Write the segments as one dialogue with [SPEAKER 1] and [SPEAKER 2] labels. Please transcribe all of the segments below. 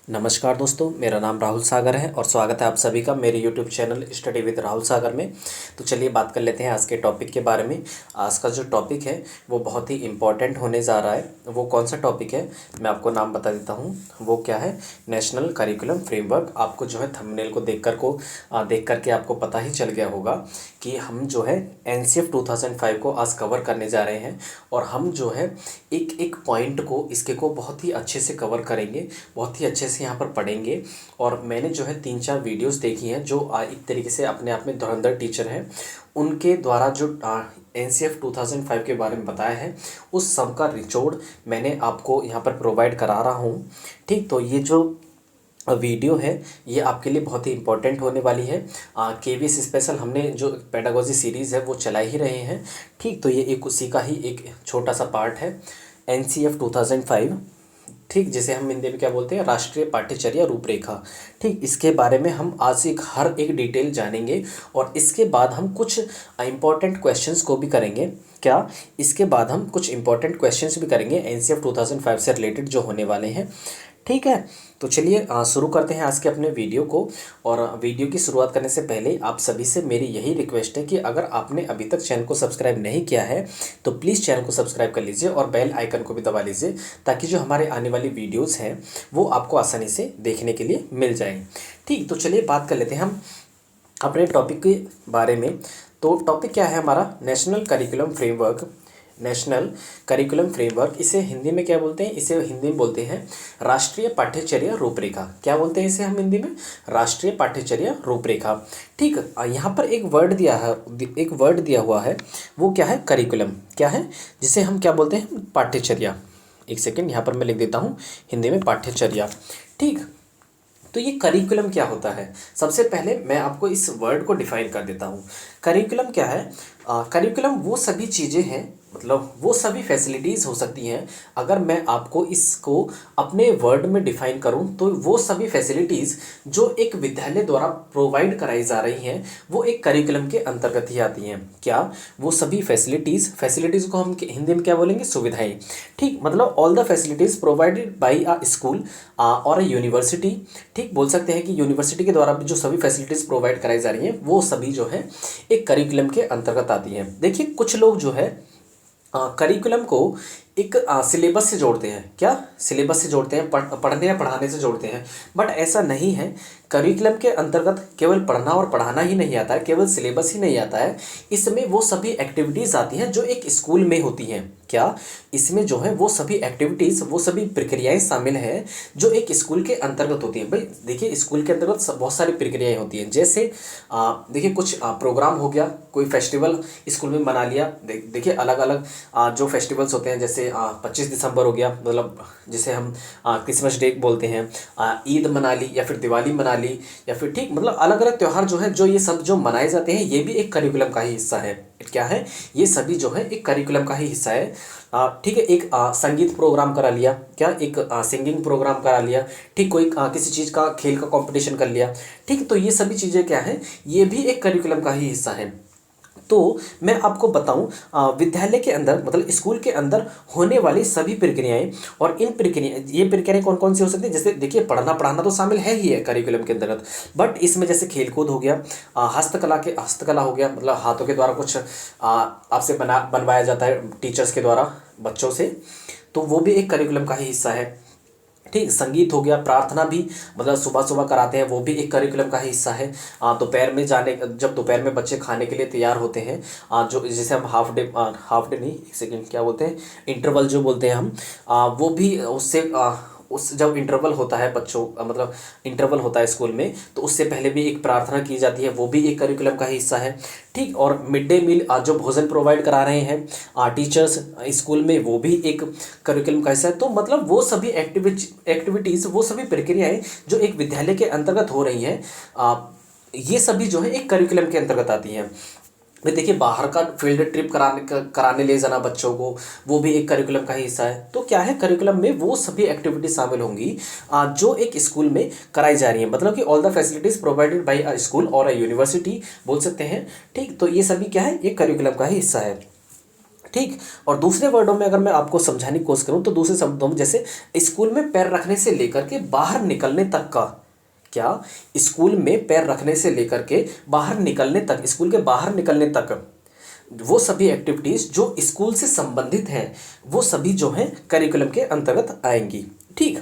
[SPEAKER 1] नमस्कार दोस्तों, मेरा नाम राहुल सागर है और स्वागत है आप सभी का मेरे YouTube channel study with Rahul Sagar में। तो चलिए बात कर लेते हैं आज के टॉपिक के बारे में। आज का जो टॉपिक है वो बहुत ही इम्पॉर्टेंट होने जा रहा है। वो कौन सा टॉपिक है मैं आपको नाम बता देता हूँ। वो क्या है? National curriculum framework. आपको जो है थंबनेल को देख करके आपको पता ही चल गया होगा कि हम जो है NCF 2005 को आज कवर करने जा रहे हैं। और हम जो है एक एक पॉइंट को इसके को बहुत ही अच्छे से कवर करेंगे, बहुत ही अच्छे से यहाँ पर पढ़ेंगे। और मैंने जो है 3-4 वीडियोस देखी हैं जो एक तरीके से अपने आप में धुरंधर टीचर हैं, उनके द्वारा जो NCF 2005 के बारे में बताया है उस सब का निचोड़ मैंने आपको यहाँ पर प्रोवाइड करा रहा हूँ। ठीक, तो ये जो वीडियो है ये आपके लिए बहुत ही इम्पोर्टेंट होने वाली है। KVS स्पेशल हमने जो पेडागोजी सीरीज़ है वो चला ही रहे हैं। ठीक, तो ये एक उसी का ही एक छोटा सा पार्ट है NCF 2005। ठीक, जिसे हम हिंदी में क्या बोलते हैं? राष्ट्रीय पाठ्यचर्या रूपरेखा। ठीक, इसके बारे में हम आज हर एक डिटेल जानेंगे और इसके बाद हम कुछ इम्पॉर्टेंट क्वेश्चंस को भी करेंगे। क्या? इसके बाद हम कुछ इम्पॉर्टेंट क्वेश्चंस भी करेंगे NCF 2005 से रिलेटेड जो होने वाले हैं। ठीक है, तो चलिए शुरू करते हैं आज के अपने वीडियो को। और वीडियो की शुरुआत करने से पहले आप सभी से मेरी यही रिक्वेस्ट है कि अगर आपने अभी तक चैनल को सब्सक्राइब नहीं किया है तो प्लीज़ चैनल को सब्सक्राइब कर लीजिए और बेल आइकन को भी दबा लीजिए, ताकि जो हमारे आने वाली वीडियोज़ हैं वो आपको आसानी से देखने के लिए मिल जाएँ। ठीक, तो चलिए बात कर लेते हैं हम अपने टॉपिक के बारे में। तो टॉपिक क्या है हमारा? National curriculum framework. National curriculum framework, इसे हिंदी में क्या बोलते हैं? इसे हिंदी में बोलते हैं राष्ट्रीय पाठ्यचर्या रूपरेखा। क्या बोलते हैं इसे हम हिंदी में? राष्ट्रीय पाठ्यचर्या रूपरेखा। ठीक, यहाँ पर एक वर्ड दिया हुआ है, वो क्या है? करिकुलम। क्या है? जिसे हम क्या बोलते हैं? पाठ्यचर्या। एक सेकेंड, यहाँ पर मैं लिख देता हूँ हिंदी में पाठ्यचर्या। ठीक, तो ये करिकुलम क्या होता है? सबसे पहले मैं आपको इस वर्ड को डिफाइन कर देता हूँ। करिकुलम क्या है? करिकुलम वो सभी चीज़ें हैं, मतलब वो सभी फैसिलिटीज़ हो सकती हैं। अगर मैं आपको इसको अपने वर्ड में डिफाइन करूं तो वो सभी फैसिलिटीज़ जो एक विद्यालय द्वारा प्रोवाइड कराई जा रही हैं वो एक करिकुलम के अंतर्गत ही आती हैं। क्या? वो सभी फैसिलिटीज़ को हम हिंदी में क्या बोलेंगे? सुविधाएं। ठीक, मतलब all the facilities provided by a school और अ यूनिवर्सिटी। ठीक, बोल सकते हैं कि यूनिवर्सिटी के द्वारा भी जो सभी फैसिलिटीज़ प्रोवाइड कराई जा रही हैं वो सभी जो है एक करिकुलम के अंतर्गत आती हैं। देखिए, कुछ लोग जो है करिकुलम को एक सिलेबस से जोड़ते हैं। क्या? सिलेबस से जोड़ते हैं, पढ़ने या पढ़ाने से जोड़ते हैं। बट ऐसा नहीं है। करिकुलम के अंतर्गत केवल पढ़ना और पढ़ाना ही नहीं आता है, केवल सिलेबस ही नहीं आता है। इसमें वो सभी एक्टिविटीज़ आती हैं जो एक स्कूल में होती हैं। क्या? इसमें जो है वो सभी एक्टिविटीज़, वो सभी प्रक्रियाएं शामिल हैं जो एक स्कूल के अंतर्गत होती हैं। भाई देखिए, स्कूल के अंतर्गत बहुत सारी प्रक्रियाएं होती हैं। जैसे देखिए, कुछ प्रोग्राम हो गया, कोई फेस्टिवल स्कूल में मना लिया। देखिए, अलग अलग जो फेस्टिवल्स होते हैं, जैसे 25 दिसंबर हो गया, मतलब जिसे हम क्रिसमस डे बोलते हैं, ईद मना ली या फिर दिवाली मना ली, या फिर ठीक मतलब अलग अलग त्यौहार जो है, जो ये सब जो मनाए जाते हैं ये भी एक करिकुलम का ही हिस्सा है। क्या है? ये सभी जो है एक करिकुलम का ही हिस्सा है। ठीक है, एक संगीत प्रोग्राम करा लिया। क्या? एक सिंगिंग प्रोग्राम करा लिया। ठीक, कोई किसी चीज़ का खेल का कंपटीशन कर लिया। ठीक, तो ये सभी चीज़ें क्या है? ये भी एक करिकुलम का ही हिस्सा है। तो मैं आपको बताऊं, विद्यालय के अंदर मतलब स्कूल के अंदर होने वाली सभी प्रक्रियाएं, और ये प्रक्रियाएं कौन कौन सी हो सकती है? जैसे देखिए, पढ़ना पढ़ाना तो शामिल है ही है करिकुलम के अंतर्गत, बट इसमें जैसे खेलकूद हो गया, हस्तकला हो गया, मतलब हाथों के द्वारा कुछ आपसे बनवाया जाता है टीचर्स के द्वारा बच्चों से, तो वो भी एक करिकुलम का ही हिस्सा है। ठीक, संगीत हो गया, प्रार्थना भी मतलब सुबह सुबह कराते हैं, वो भी एक करिकुलम का ही हिस्सा है। जब दोपहर में बच्चे खाने के लिए तैयार होते हैं, जो जिसे हम हाफ डे नहीं, एक सेकेंड, क्या बोलते हैं? इंटरवल जो बोलते हैं हम, वो भी उससे उस जब इंटरवल होता है मतलब इंटरवल होता है स्कूल में, तो उससे पहले भी एक प्रार्थना की जाती है, वो भी एक करिकुलम का ही हिस्सा है। ठीक, और मिड डे मील जो भोजन प्रोवाइड करा रहे हैं टीचर्स स्कूल में, वो भी एक करिकुलम का हिस्सा है। तो मतलब वो सभी एक्टिविटीज़, वो सभी प्रक्रियाएं जो एक विद्यालय के अंतर्गत हो रही हैं, ये सभी जो है एक करिकुलम के अंतर्गत आती हैं। भाई देखिए, बाहर का फील्ड ट्रिप कराने ले जाना बच्चों को, वो भी एक करिकुलम का ही हिस्सा है। तो क्या है? करिकुलम में वो सभी एक्टिविटीज शामिल होंगी जो एक स्कूल में कराई जा रही है, मतलब कि all the facilities provided by a school और अ यूनिवर्सिटी बोल सकते हैं। ठीक, तो ये सभी क्या है? एक करिकुलम का ही हिस्सा है। ठीक। और दूसरे वर्डों में अगर मैं आपको समझाने की कोशिश करूँ तो दूसरे शब्दों में जैसे स्कूल में पैर रखने से लेकर के बाहर निकलने तक का, क्या, स्कूल में पैर रखने से लेकर के बाहर निकलने तक, स्कूल के बाहर निकलने तक वो सभी एक्टिविटीज़ जो स्कूल से संबंधित हैं वो सभी जो हैं करिकुलम के अंतर्गत आएंगी। ठीक।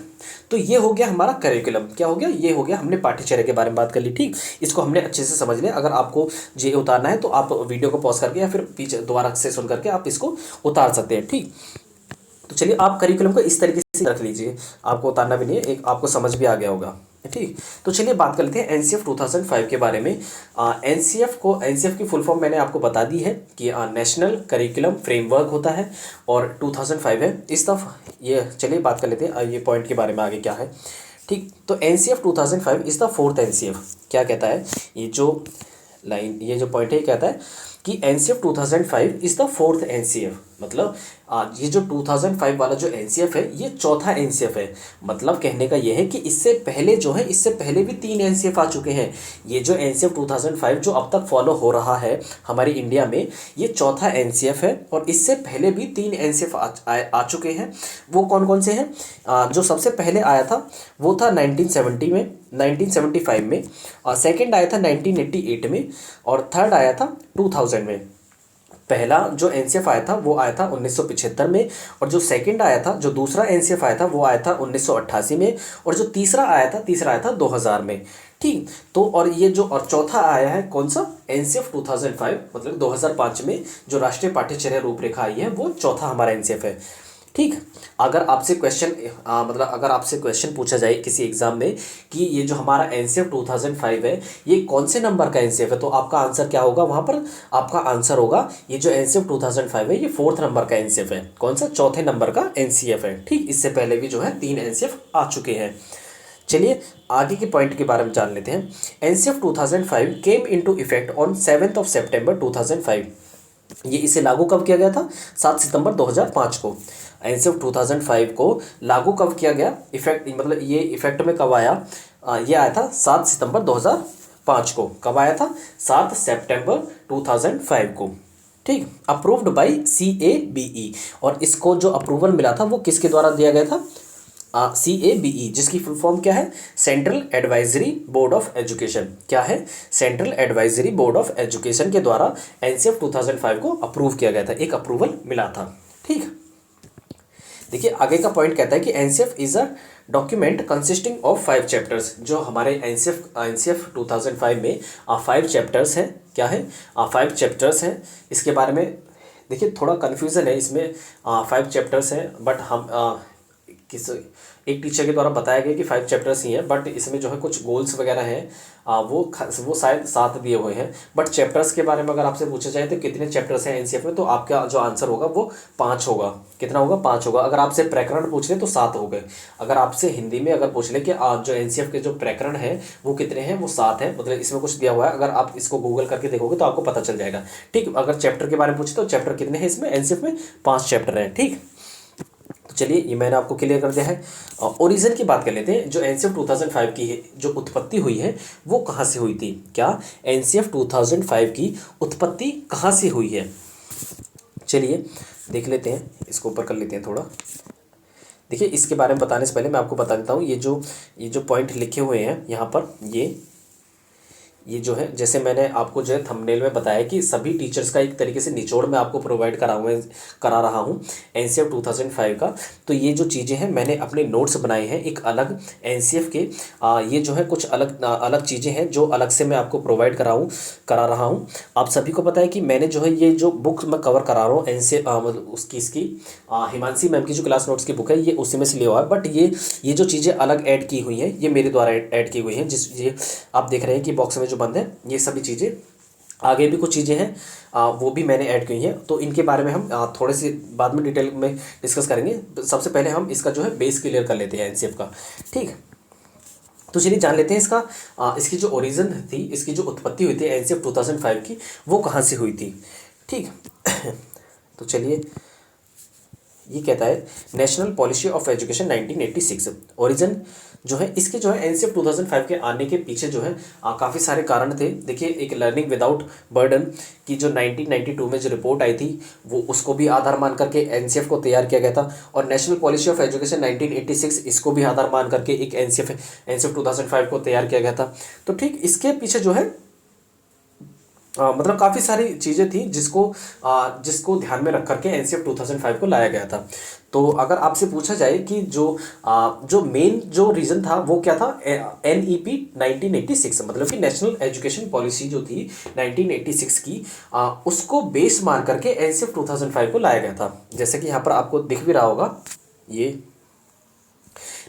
[SPEAKER 1] तो ये हो गया हमारा करिकुलम, क्या हो गया, ये हो गया, हमने पाठ्यचर्या के बारे में बात कर ली। ठीक। इसको हमने अच्छे से समझ लिया। अगर आपको ये उतारना है तो आप वीडियो को पॉज करके या फिर पीछे दोबारा से सुन करके आप इसको उतार सकते हैं। ठीक। तो चलिए आप करिकुलम को इस तरीके से रख लीजिए, आपको उतारना भी नहीं है, एक आपको समझ भी आ गया होगा। ठीक। तो चलिए बात कर लेते हैं एनसीएफ 2005 के बारे में। एनसीएफ की फुल फॉर्म मैंने आपको बता दी है कि नेशनल करिकुलम फ्रेमवर्क होता है और 2005 है इस तरफ। ये चलिए बात कर लेते हैं ये पॉइंट के बारे में आगे क्या है। ठीक। तो NCF 2005 is the fourth NCF. क्या कहता है ये जो लाइन, ये जो पॉइंट है, कहता है कि NCF 2005 is the fourth NCF. मतलब ये जो 2005 वाला जो एनसीएफ है ये चौथा एनसीएफ है। मतलब कहने का ये है कि इससे पहले जो है, इससे पहले भी 3 एनसीएफ आ चुके हैं। ये जो एनसीएफ 2005 जो अब तक फॉलो हो रहा है हमारी इंडिया में, ये चौथा एनसीएफ है और इससे पहले भी 3 एनसीएफ आ चुके हैं। वो कौन कौन से हैं? जो सबसे पहले आया था वो था 1970 में, 1975 में, और सेकेंड आया था 1988 में, और थर्ड आया था 2000 में। पहला जो एनसीएफ आया था वो आया था 1975 में, और जो सेकंड आया था, जो दूसरा एनसीएफ आया था वो आया था 1988 में, और जो तीसरा आया था 2000 में। ठीक। तो और ये जो और चौथा आया है कौन सा, एनसीएफ 2005, मतलब 2005 में जो राष्ट्रीय पाठ्यचर्या रूपरेखा आई है वो चौथा हमारा एनसीएफ है। ठीक। अगर आपसे क्वेश्चन पूछा जाए किसी एग्जाम में कि ये जो हमारा एनसीएफ 2005 है ये कौन से नंबर का एनसीएफ है, तो आपका आंसर क्या होगा वहाँ पर? आपका आंसर होगा ये जो एनसीएफ 2005 है ये 4th नंबर का एनसीएफ है। कौन सा? चौथे नंबर का एनसीएफ है। ठीक। इससे पहले भी जो है 3 एनसीएफ आ चुके हैं। चलिए आगे के पॉइंट के बारे में जान लेते हैं। NCF 2005 came into effect on 7 सितंबर 2005। ये इसे लागू कब किया गया था? 7 सितंबर 2005 को। एनसीएफ 2005 को लागू कब किया गया? इफेक्ट मतलब ये इफेक्ट में कब आया? ये आया था 7 सितंबर 2005 को। कब आया था? 7 सितंबर 2005 को। ठीक। अप्रूव्ड बाय CABE, और इसको जो अप्रूवल मिला था वो किसके द्वारा दिया गया था? CABE, जिसकी फुल फॉर्म क्या है? Central advisory board of education. क्या है? Central advisory board of education के द्वारा एनसीएफ 2005 को अप्रूव किया गया था, एक अप्रूवल मिला था। ठीक। देखिए आगे का पॉइंट कहता है कि NCF is a document consisting of 5 chapters. जो हमारे एनसीएफ 2005 में 5 चैप्टर्स हैं। क्या है? 5 चैप्टर्स हैं। इसके बारे में देखिए थोड़ा कन्फ्यूज़न है इसमें। 5 चैप्टर्स हैं, बट हम एक टीचर के द्वारा बताया गया कि 5 चैप्टर्स ही हैं, बट इसमें जो है कुछ गोल्स वगैरह हैं, वो शायद 7 दिए हुए हैं। बट चैप्टर्स के बारे में अगर आपसे पूछा जाए तो कितने चैप्टर्स हैं एनसीएफ में, तो आपका जो आंसर होगा वो 5 होगा। कितना होगा? 5 होगा। अगर आपसे प्रकरण पूछ ले तो 7 हो गए। अगर आपसे हिंदी में अगर पूछ ले कि जो एनसीएफ के जो प्रकरण हैं वो कितने हैं, वो 7 हैं। मतलब इसमें कुछ दिया हुआ है, अगर आप इसको गूगल करके देखोगे तो आपको पता चल जाएगा। ठीक। अगर चैप्टर के बारे में पूछे तो चैप्टर कितने हैं इसमें? एनसीएफ में 5 चैप्टर हैं। ठीक। चलिए ये मैंने आपको क्लियर कर दिया है। ओरिजिन की बात कर लेते हैं। जो एनसीएफ 2005 की है जो उत्पत्ति हुई है वो कहाँ से हुई थी? क्या एनसीएफ 2005 की उत्पत्ति कहाँ से हुई है? चलिए देख लेते हैं, इसको ऊपर कर लेते हैं थोड़ा। देखिए इसके बारे में बताने से पहले मैं आपको बता देता हूँ, ये जो पॉइंट लिखे हुए हैं यहाँ पर, ये जो है, जैसे मैंने आपको जो है थंबनेल में बताया कि सभी टीचर्स का एक तरीके से निचोड़ में आपको प्रोवाइड करा रहा हूँ एनसीएफ 2005 का। तो ये जो चीज़ें हैं मैंने अपने नोट्स बनाए हैं एक अलग एनसीएफ के। ये जो है कुछ अलग चीज़ें हैं जो अलग से मैं आपको प्रोवाइड करा रहा हूँ। आप सभी को पता है कि मैंने जो है ये जो बुक मैं कवर करा रहा हूँ एनसीएफ मतलब इसकी हिमांशी मैम की जो क्लास नोट्स की बुक है ये उसी में से लिया हुआ है। बट ये जो चीज़ें अलग ऐड की हुई हैं ये मेरे द्वारा ऐड की हुई हैं। ये आप देख रहे हैं कि बॉक्स में जो बंद है ये सभी चीज़ें, आगे भी कुछ चीज़ें हैं वो भी मैंने ऐड की हैं। तो इनके बारे में हम थोड़े से बाद में डिटेल में डिस्कस करेंगे। सबसे पहले हम इसका जो है बेस क्लियर कर लेते हैं एनसीएफ का। ठीक। तो चलिए जान लेते हैं इसकी जो ओरिजिन थी, इसकी जो उत्पत्ति हुई थी एनसीएफ 2005 की, वो कहाँ से हुई थी। ठीक। तो चलिए ये कहता है national policy of education 1986। Origin जो है इसके जो है एनसीएफ 2005 के आने के पीछे जो है काफ़ी सारे कारण थे। देखिए, एक लर्निंग विदाउट बर्डन की जो 1992 में जो रिपोर्ट आई थी वो उसको भी आधार मान करके एनसीएफ को तैयार किया गया था, और नेशनल पॉलिसी ऑफ एजुकेशन 1986 इसको भी आधार मान करके एक एनसीएफ 2005 को तैयार किया गया था। तो ठीक इसके पीछे जो है मतलब काफ़ी सारी चीज़ें थी जिसको ध्यान में रख करके एनसीएफ 2005 को लाया गया था। तो अगर आपसे पूछा जाए कि जो मेन जो रीज़न था वो क्या था, एनईपी 1986 मतलब कि नेशनल एजुकेशन पॉलिसी जो थी 1986 की, उसको बेस मान करके एनसीएफ 2005 को लाया गया था। जैसे कि यहाँ पर आपको दिख भी रहा होगा, ये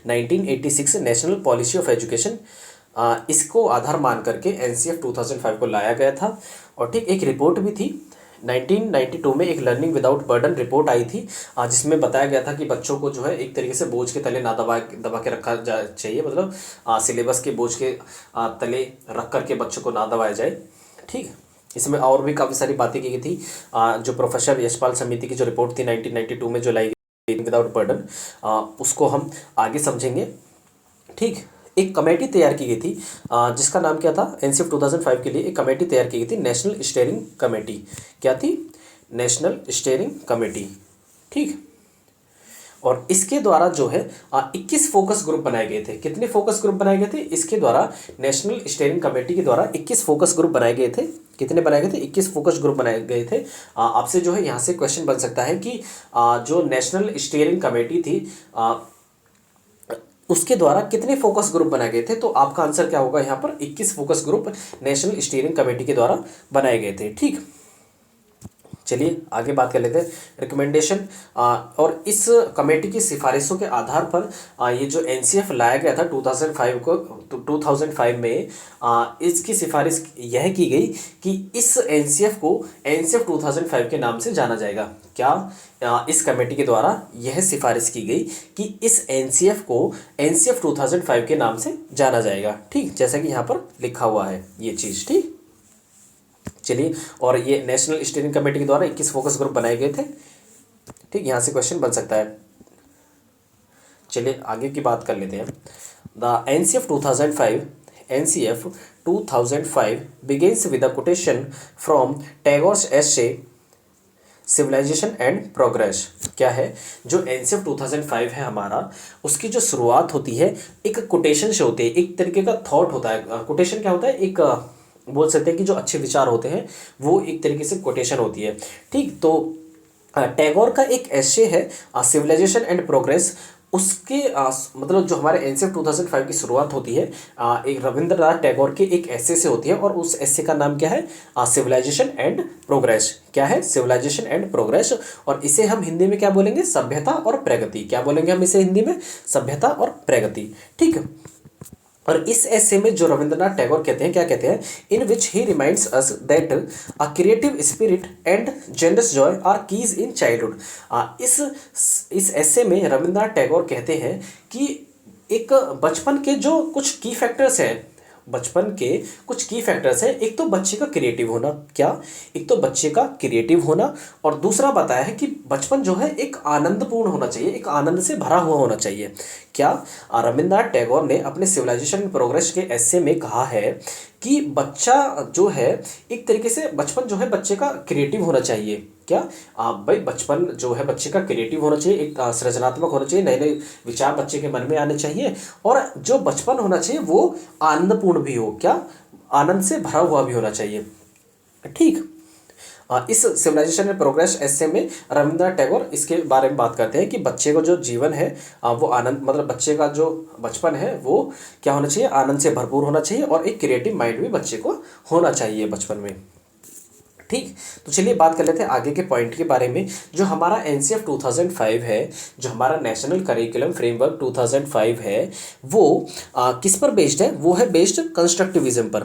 [SPEAKER 1] 1986 नेशनल पॉलिसी ऑफ एजुकेशन, इसको आधार मान करके एनसीएफ 2005 को लाया गया था। और ठीक एक रिपोर्ट भी थी 1992 में, एक लर्निंग विदाउट बर्डन रिपोर्ट आई थी, जिसमें बताया गया था कि बच्चों को जो है एक तरीके से बोझ के तले ना दबा के रखा चाहिए, मतलब सिलेबस के बोझ के तले रख करके बच्चों को ना दबाया जाए। ठीक, इसमें और भी काफ़ी सारी बातें की गई थी। जो प्रोफेसर यशपाल समिति की जो रिपोर्ट थी 1992 में जो लाई गई विदाउट बर्डन, उसको हम आगे समझेंगे। ठीक, एक कमेटी तैयार की गई थी जिसका नाम क्या था, एनसीएफ 2005 के लिए एक कमेटी तैयार की गई थी, नेशनल स्टीयरिंग कमेटी। क्या थी? National steering committee. ठीक, और इसके द्वारा जो है 21 फोकस ग्रुप बनाए गए थे। कितने फोकस ग्रुप बनाए गए थे? इसके द्वारा, नेशनल स्टीयरिंग कमेटी के द्वारा 21 फोकस ग्रुप बनाए गए थे। कितने बनाए गए थे? 21 फोकस ग्रुप बनाए गए थे। आपसे जो है यहाँ से क्वेश्चन बन सकता है कि जो नेशनल स्टीयरिंग कमेटी थी उसके द्वारा कितने फोकस ग्रुप बनाए गए थे? तो आपका आंसर क्या होगा यहाँ पर? 21 focus group national steering committee के द्वारा बनाए गए थे। ठीक, चलिए आगे बात कर लेते हैं रिकमेंडेशन। और इस कमेटी की सिफारिशों के आधार पर ये जो एनसीएफ लाया गया था 2005 में, इसकी सिफारिश यह की गई कि इस एनसीएफ को एनसीएफ 2005 के नाम से जाना जाएगा। क्या इस कमेटी के द्वारा यह सिफारिश की गई कि इस एनसीएफ को एनसीएफ 2005 के नाम से जाना जाएगा। ठीक, जैसा कि यहाँ पर लिखा हुआ है ये चीज़। ठीक, चलिए, और ये नेशनल स्टीयरिंग कमेटी के द्वारा 21 फोकस ग्रुप बनाए गए थे। ठीक, यहाँ से क्वेश्चन बन सकता है। चलिए आगे की बात कर लेते हैं। The NCF 2005 begins with a quotation from Tagore's essay civilisation and progress. क्या है? जो एनसीएफ 2005 है हमारा, उसकी जो शुरुआत होती है एक कोटेशन से होती है, एक तरीके का थॉट होता है। कोटेशन क्या होता है? एक बोल सकते हैं कि जो अच्छे विचार होते हैं वो एक तरीके से कोटेशन होती है। ठीक, तो टैगोर का एक एसे है सिविलाइजेशन एंड प्रोग्रेस, उसके मतलब जो हमारे एनसीएफ 2005 की शुरुआत होती है एक रविंद्रनाथ टैगोर के एक एसे से होती है, और उस एसे का नाम क्या है? Civilisation and progress. क्या है? Civilisation and progress. और इसे हम हिंदी में क्या बोलेंगे? सभ्यता और प्रगति। क्या बोलेंगे हम इसे हिंदी में? सभ्यता और प्रगति। ठीक है, और इस ऐसे में जो रविंद्रनाथ टैगोर कहते हैं, क्या कहते हैं? In which he reminds us that a creative spirit and generous joy are keys in childhood. इस ऐसे में रविंद्रनाथ टैगोर कहते हैं कि एक बचपन के जो कुछ की फैक्टर्स हैं, बचपन के कुछ की फैक्टर्स हैं। एक तो बच्चे का क्रिएटिव होना। क्या? एक तो बच्चे का क्रिएटिव होना, और दूसरा बताया है कि बचपन जो है एक आनंदपूर्ण होना चाहिए, एक आनंद से भरा हुआ होना चाहिए। क्या? रविंद्रनाथ टैगोर ने अपने सिविलाइजेशन प्रोग्रेस के एस्से में कहा है कि बच्चा जो है एक तरीके से बचपन जो है बच्चे का क्रिएटिव होना चाहिए। क्या? भाई बचपन जो है बच्चे का क्रिएटिव होना चाहिए, एक सृजनात्मक होना चाहिए, नए नए विचार बच्चे के मन में आने चाहिए, और जो बचपन होना चाहिए वो आनंदपूर्ण भी हो। क्या? आनंद से भरा हुआ भी होना चाहिए। ठीक, इस सिविलाइजेशन एंड प्रोग्रेस एस्से में रविंद्रनाथ टैगोर इसके बारे में बात करते हैं कि बच्चे को जो जीवन है वो आनंद, मतलब बच्चे का जो बचपन है वो क्या होना चाहिए? आनंद से भरपूर होना चाहिए, और एक क्रिएटिव माइंड भी बच्चे को होना चाहिए बचपन में। ठीक, तो चलिए बात कर लेते हैं आगे के पॉइंट के बारे में। जो हमारा एनसीएफ 2005 है, जो हमारा नेशनल करिकुलम फ्रेमवर्क 2005 है, वो किस पर बेस्ड है? वो है बेस्ड कंस्ट्रक्टिविज्म पर।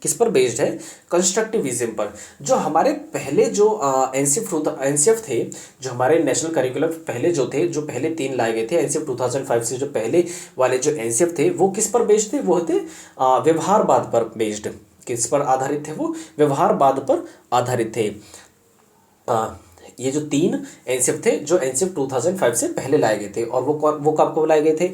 [SPEAKER 1] किस पर बेस्ड है? कंस्ट्रक्टिविज्म पर। जो हमारे पहले जो एनसीएफ थे, जो हमारे नेशनल करिकुलम पहले जो थे, जो पहले 3 लाए गए थे एनसीएफ 2005 से, जो पहले वाले जो एनसीएफ थे वो किस पर बेस्ड थे? वो थे व्यवहारवाद पर बेस्ड। किस पर आधारित थे वो? व्यवहारवाद पर आधारित थे। ये जो तीन एनसीएफ थे जो एनसीएफ 2005 से पहले लाए गए थे, और वो कब लाए गए थे?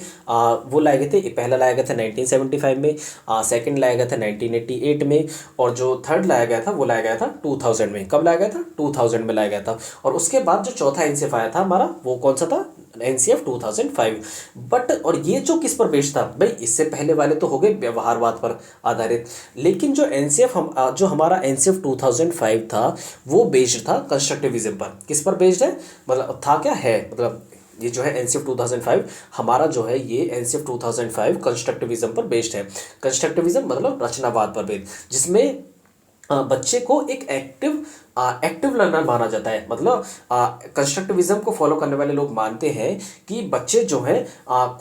[SPEAKER 1] वो लाए गए थे, पहला लाया गया था 1975 में, सेकंड लाया गया था 1988 में, और जो थर्ड लाया गया था वो लाया गया था 2000 में। कब लाया गया था? 2000 में लाया गया था। और उसके बाद जो चौथा एनसीएफ आया था हमारा, वो कौन सा था? एनसीएफ 2005। बट और ये जो किस पर बेस्ड था भाई? इससे पहले वाले तो हो गए व्यवहारवाद पर आधारित, लेकिन जो एनसीएफ जो हमारा एनसीएफ 2005 था वो बेस्ड था कंस्ट्रक्टिविज्म पर। किस पर बेस्ड है? मतलब था क्या है, मतलब ये जो है एनसीएफ 2005 हमारा जो है, ये एनसीएफ 2005 कंस्ट्रक्टिविज्म पर बेस्ड है। कंस्ट्रक्टिविज्म मतलब रचनावाद पर बेस्ड, जिसमें बच्चे को एक एक्टिव लर्नर माना जाता है। मतलब कंस्ट्रक्टिविज्म को फॉलो करने वाले लोग मानते हैं कि बच्चे जो है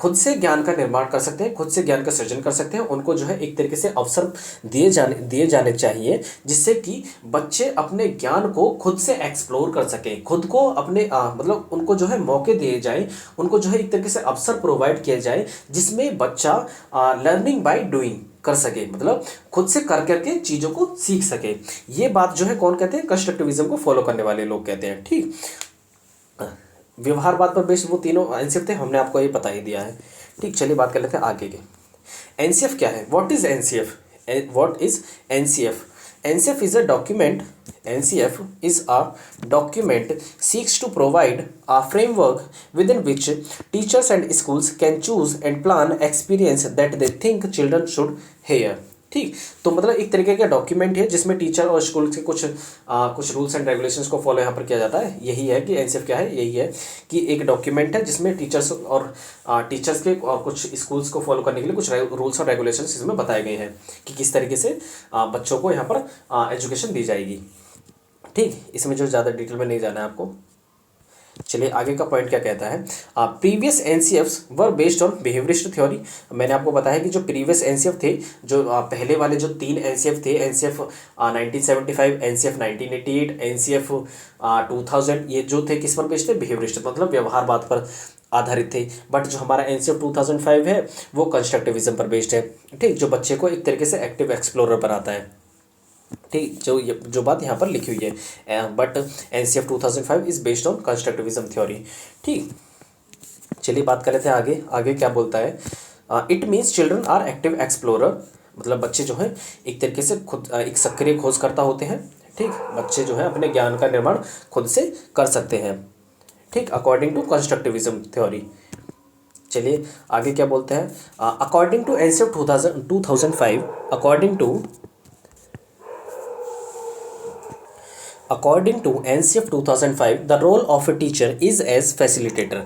[SPEAKER 1] खुद से ज्ञान का निर्माण कर सकते हैं, खुद से ज्ञान का सृजन कर सकते हैं। उनको जो है एक तरीके से अवसर दिए जाने चाहिए, जिससे कि बच्चे अपने ज्ञान को खुद से एक्सप्लोर कर सकें, खुद को अपने मतलब उनको जो है मौके दिए जाएं, उनको जो है एक तरीके से अवसर प्रोवाइड किया जाए, जिसमें बच्चा लर्निंग बाय डूइंग कर सके, मतलब खुद से कर करके चीज़ों को सीख सके। ये बात जो है कौन कहते हैं? कंस्ट्रक्टिविज्म को फॉलो करने वाले लोग कहते हैं। ठीक, व्यवहारवाद पर बेस्ड वो तीनों एनसीएफ थे, हमने आपको ये बता ही दिया है। ठीक, चलिए बात कर लेते हैं आगे के। एनसीएफ क्या है? What is NCF? What is NCF? NCF is a document. NCF is a document seeks to provide a framework within which teachers and schools can choose and plan experience that they think children should hear. ठीक, तो मतलब एक तरीके का document है जिसमें teacher और school के कुछ रूल्स एंड रेगुलेशंस को फॉलो यहाँ पर किया जाता है। यही है कि एनसीएफ क्या है? यही है कि एक डॉक्यूमेंट है जिसमें टीचर्स के और कुछ स्कूल्स को फॉलो करने के लिए कुछ रूल्स और रेगुलेशंस इसमें बताए गए हैं कि किस तरीके से बच्चों को यहाँ पर एजुकेशन दी जाएगी। ठीक, इसमें जो ज़्यादा डिटेल में नहीं जाना है आपको। चलिए आगे का पॉइंट क्या कहता है? Previous NCFs were based on behaviourist theory. मैंने आपको बताया कि जो प्रीवियस एनसीएफ थे, जो पहले वाले जो तीन एनसीएफ थे, एनसीएफ 1975, एनसीएफ 1988, एनसीएफ 2000, ये जो थे किस पर बेस्ड थे? बिहेवियरिस्ट, मतलब व्यवहारवाद पर आधारित थे। बट जो हमारा एनसीएफ 2005 है वो कंस्ट्रक्टिविज्म पर बेस्ड है। ठीक, जो बच्चे को एक तरीके से एक्टिव एक्सप्लोरर बनाता है। ठीक, जो बात यहाँ पर लिखी हुई है, but NCF 2005 is based on constructivism theory. ठीक, चलिए बात कर लेते हैं आगे क्या बोलता है? It means children are active explorer, मतलब बच्चे जो है एक तरीके से खुद एक सक्रिय खोजकर्ता होते हैं। ठीक, बच्चे जो है अपने ज्ञान का निर्माण खुद से कर सकते हैं। ठीक, अकॉर्डिंग टू कंस्ट्रक्टिविज्म थ्योरी। चलिए आगे क्या बोलते हैं? According to NCF 2005, According to NCF 2005, the role of a teacher is as facilitator.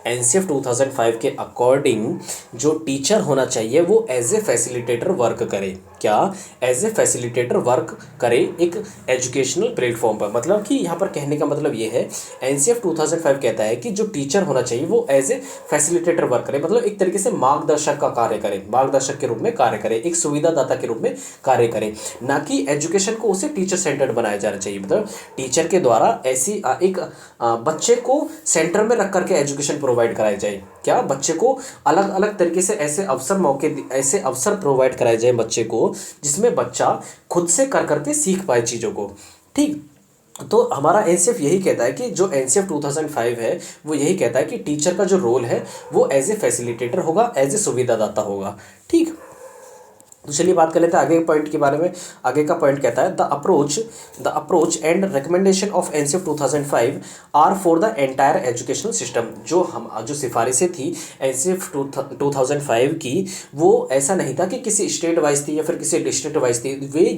[SPEAKER 1] NCF 2005 के अकॉर्डिंग जो टीचर होना चाहिए वो एज ए फैसिलिटेटर वर्क करे। क्या? एज ए फैसिलिटेटर वर्क करे एक एजुकेशनल प्लेटफॉर्म पर। मतलब कि यहाँ पर कहने का मतलब ये है, NCF 2005 कहता है कि जो टीचर होना चाहिए वो एज ए फैसिलिटेटर वर्क करे, मतलब एक तरीके से मार्गदर्शक का कार्य करे, मार्गदर्शक के रूप में कार्य करे, एक सुविधादाता के रूप में कार्य करे, ना कि एजुकेशन को उसे टीचर सेंटर्ड बनाया जाना चाहिए। मतलब टीचर के द्वारा ऐसी एक बच्चे को सेंटर में रख करके एजुकेशन प्रोवाइड कराई जाए। क्या? बच्चे को अलग अलग तरीके से ऐसे अवसर प्रोवाइड कराए जाए बच्चे को, जिसमें बच्चा खुद से कर करके सीख पाए चीज़ों को। ठीक, तो हमारा एनसीएफ यही कहता है कि जो एनसीएफ 2005 है वो यही कहता है कि टीचर का जो रोल है वो एज ए फैसिलिटेटर होगा, एज ए सुविधादाता होगा। ठीक, तो चलिए बात कर लेते हैं आगे के पॉइंट के बारे में। आगे का पॉइंट कहता है the approach and recommendation of NCF 2005 are for the entire educational system. जो सिफारिशें थी एनसीएफ 2005 की, वो ऐसा नहीं था कि किसी स्टेट वाइज थी या फिर किसी डिस्ट्रिक्ट वाइज थी,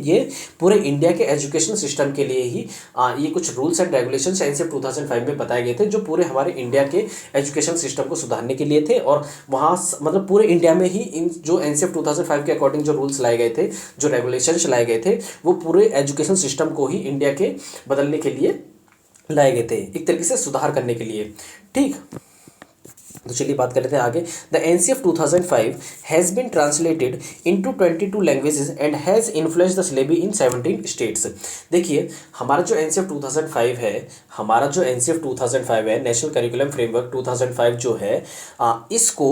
[SPEAKER 1] ये पूरे इंडिया के एजुकेशनल सिस्टम के लिए ही ये कुछ रूल्स एंड रेगुलेशंस एनसीएफ 2005 में बताए गए थे, जो पूरे हमारे इंडिया के एजुकेशन सिस्टम को सुधारने के लिए थे। और वहाँ मतलब पूरे इंडिया में ही इन जो एनसीएफ 2005 के अकॉर्डिंग जो रूल्स लाए गए थे, जो रेगुलेशंस लाए गए थे, वो पूरे एजुकेशन सिस्टम को ही इंडिया के बदलने के लिए लाए गए थे, एक तरीके से सुधार करने के लिए। ठीक, तो चलिए बात कर लेते हैं आगे। The NCF 2005 has been translated into 22 languages and has influenced the syllabus in 17 states. देखिए हमारा जो एनसीएफ 2005 है, हमारा जो एनसीएफ 2005 है, नेशनल करिकुलम फ्रेमवर्क 2005 जो है, इसको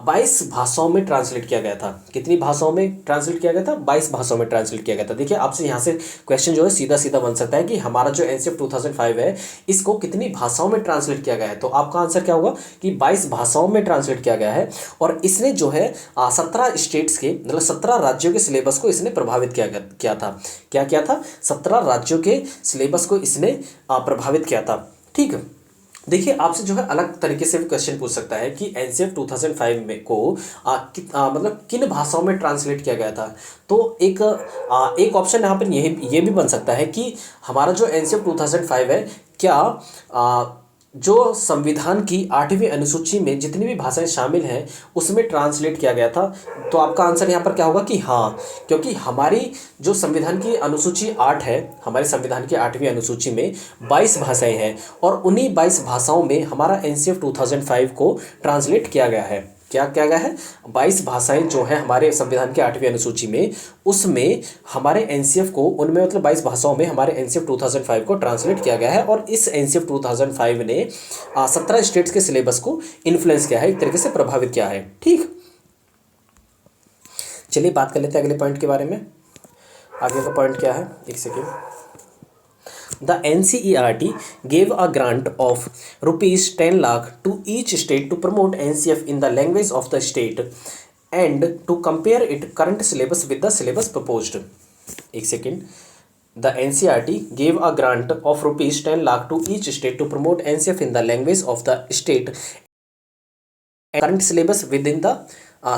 [SPEAKER 1] 22 भाषाओं में ट्रांसलेट किया गया था। कितनी भाषाओं में ट्रांसलेट किया गया था? 22 भाषाओं में ट्रांसलेट किया गया था। देखिए आपसे यहाँ से क्वेश्चन जो है सीधा सीधा बन सकता है कि हमारा जो एनसीएफ 2005 है, इसको कितनी भाषाओं में ट्रांसलेट किया गया है। तो आपका आंसर क्या होगा कि 22 भाषाओं में ट्रांसलेट किया गया है। और इसने जो है 17 स्टेट्स के, मतलब 17 राज्यों के सिलेबस को इसने प्रभावित किया था। क्या किया था? 17 राज्यों के सिलेबस को इसने प्रभावित किया था। ठीक है, देखिए आपसे जो है अलग तरीके से भी क्वेश्चन पूछ सकता है कि एनसीएफ 2005 में को मतलब किन भाषाओं में ट्रांसलेट किया गया था। तो एक ऑप्शन यहाँ पर ये भी बन सकता है कि हमारा जो एनसीएफ 2005 है, क्या जो संविधान की 8वीं अनुसूची में जितनी भी भाषाएं शामिल हैं उसमें ट्रांसलेट किया गया था। तो आपका आंसर यहाँ पर क्या होगा कि हाँ, क्योंकि हमारी जो संविधान की अनुसूची 8 है, हमारे संविधान की 8वीं अनुसूची में 22 भाषाएं हैं और उन्हीं 22 भाषाओं में हमारा एनसीएफ 2005 को ट्रांसलेट किया गया है। क्या किया गया है? 22 भाषाएं जो है हमारे संविधान की 8वीं अनुसूची में, उसमें हमारे एनसीएफ को, उनमें मतलब 22 भाषाओं में हमारे एनसीएफ 2005 को ट्रांसलेट किया गया है। और इस एनसीएफ 2005 ने 17 स्टेट्स के सिलेबस को इन्फ्लुएंस किया है, एक तरीके से प्रभावित किया है। ठीक, चलिए बात कर लेते हैं अगले पॉइंट के बारे में। आगे का पॉइंट क्या है, एक second. The NCERT gave a grant of rupees 10 lakh to each state to promote NCF in the language of the state and to compare its current syllabus with the syllabus proposed. एक second. The NCERT gave a grant of rupees 10 lakh to each state to promote NCF in the language of the state and current syllabus within the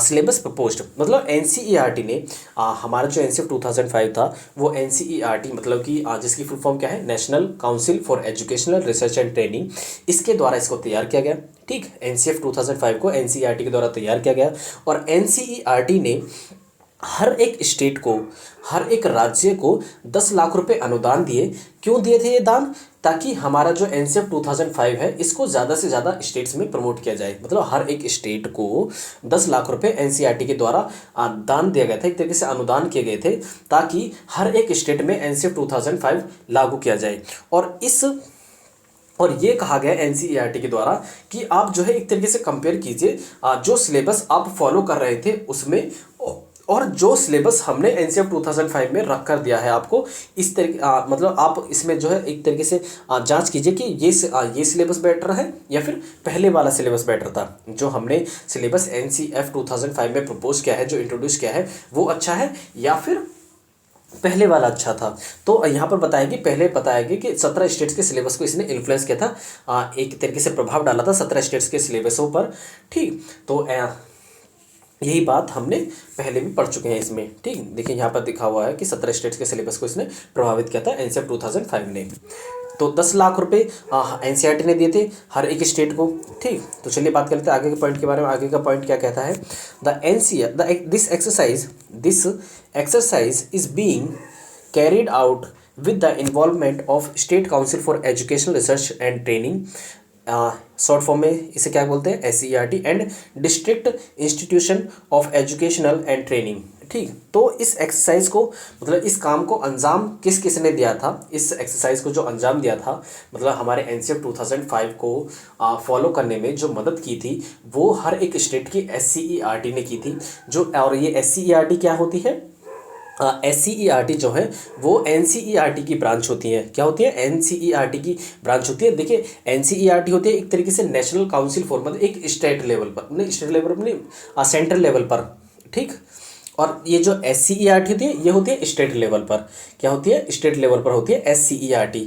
[SPEAKER 1] syllabus proposed. मतलब NCERT ने हमारा जो NCF 2005 था वो NCERT मतलब कि जिसकी full form क्या है, national council for educational research and training, इसके द्वारा इसको तैयार किया गया। ठीक, एनसीएफ 2005 को एनसीईआरटी के द्वारा तैयार किया गया और एनसीईआरटी ने हर एक स्टेट को, हर एक राज्य को 10 लाख रुपए अनुदान दिए। क्यों दिए थे ये दान? ताकि हमारा जो एनसीएफ 2005 है इसको ज़्यादा से ज़्यादा स्टेट्स में प्रमोट किया जाए। मतलब हर एक स्टेट को 10 लाख रुपए एनसीईआरटी के द्वारा दान दिया गया था, एक तरीके से अनुदान किए गए थे, ताकि हर एक स्टेट में एनसीएफ 2005 लागू किया जाए। और ये कहा गया एनसीईआरटी के द्वारा कि आप जो है एक तरीके से कंपेयर कीजिए जो सिलेबस आप फॉलो कर रहे थे उसमें और जो सिलेबस हमने एनसीएफ 2005 में रख कर दिया है आपको, इस तरीके मतलब आप इसमें जो है एक तरीके से जांच कीजिए कि ये सिलेबस बेटर है या फिर पहले वाला सिलेबस बेटर था। जो हमने सिलेबस एनसीएफ 2005 में प्रपोज किया है, जो इंट्रोड्यूस किया है, वो अच्छा है या फिर पहले वाला अच्छा था। तो यहाँ पर बताया गया कि 17 स्टेट्स के सिलेबस को इसने इन्फ्लुएंस किया था, एक तरीके से प्रभाव डाला था 17 स्टेट्स के सिलेबसों पर। ठीक, तो यही बात हमने पहले भी पढ़ चुके हैं इसमें। ठीक, देखिए यहाँ पर लिखा हुआ है कि 17 स्टेट्स के सिलेबस को इसने प्रभावित किया था एनसीएफ 2005 ने। तो 10 लाख रुपए एनसीईआरटी ने दिए थे हर एक स्टेट को। ठीक, तो चलिए बात करते हैं आगे के पॉइंट के बारे में। आगे का पॉइंट क्या कहता है? This exercise is being carried out with the involvement of State Council for Educational Research and Training, short form में इसे क्या बोलते हैं, SERT, and district institution of educational and training. ठीक, तो इस एक्सरसाइज को, मतलब इस काम को अंजाम किस ने दिया था? इस एक्सरसाइज को जो अंजाम दिया था, मतलब हमारे एनसीएफ 2005 को फॉलो करने में जो मदद की थी, वो हर एक स्टेट की एससीईआरटी ने की थी। और ये एससीईआरटी क्या होती है? एससीईआरटी जो है वो एनसीईआरटी की ब्रांच होती है। क्या होती है? एनसीईआरटी की ब्रांच होती है। देखिए एनसीईआरटी होती है एक तरीके से नेशनल काउंसिल फॉर, मतलब एक स्टेट लेवल पर, नहीं स्टेट लेवल पर नहीं, सेंट्रल लेवल पर। ठीक, और ये जो एससीईआरटी होती है ये होती है स्टेट लेवल पर। क्या होती है? स्टेट लेवल पर होती है एससीईआरटी।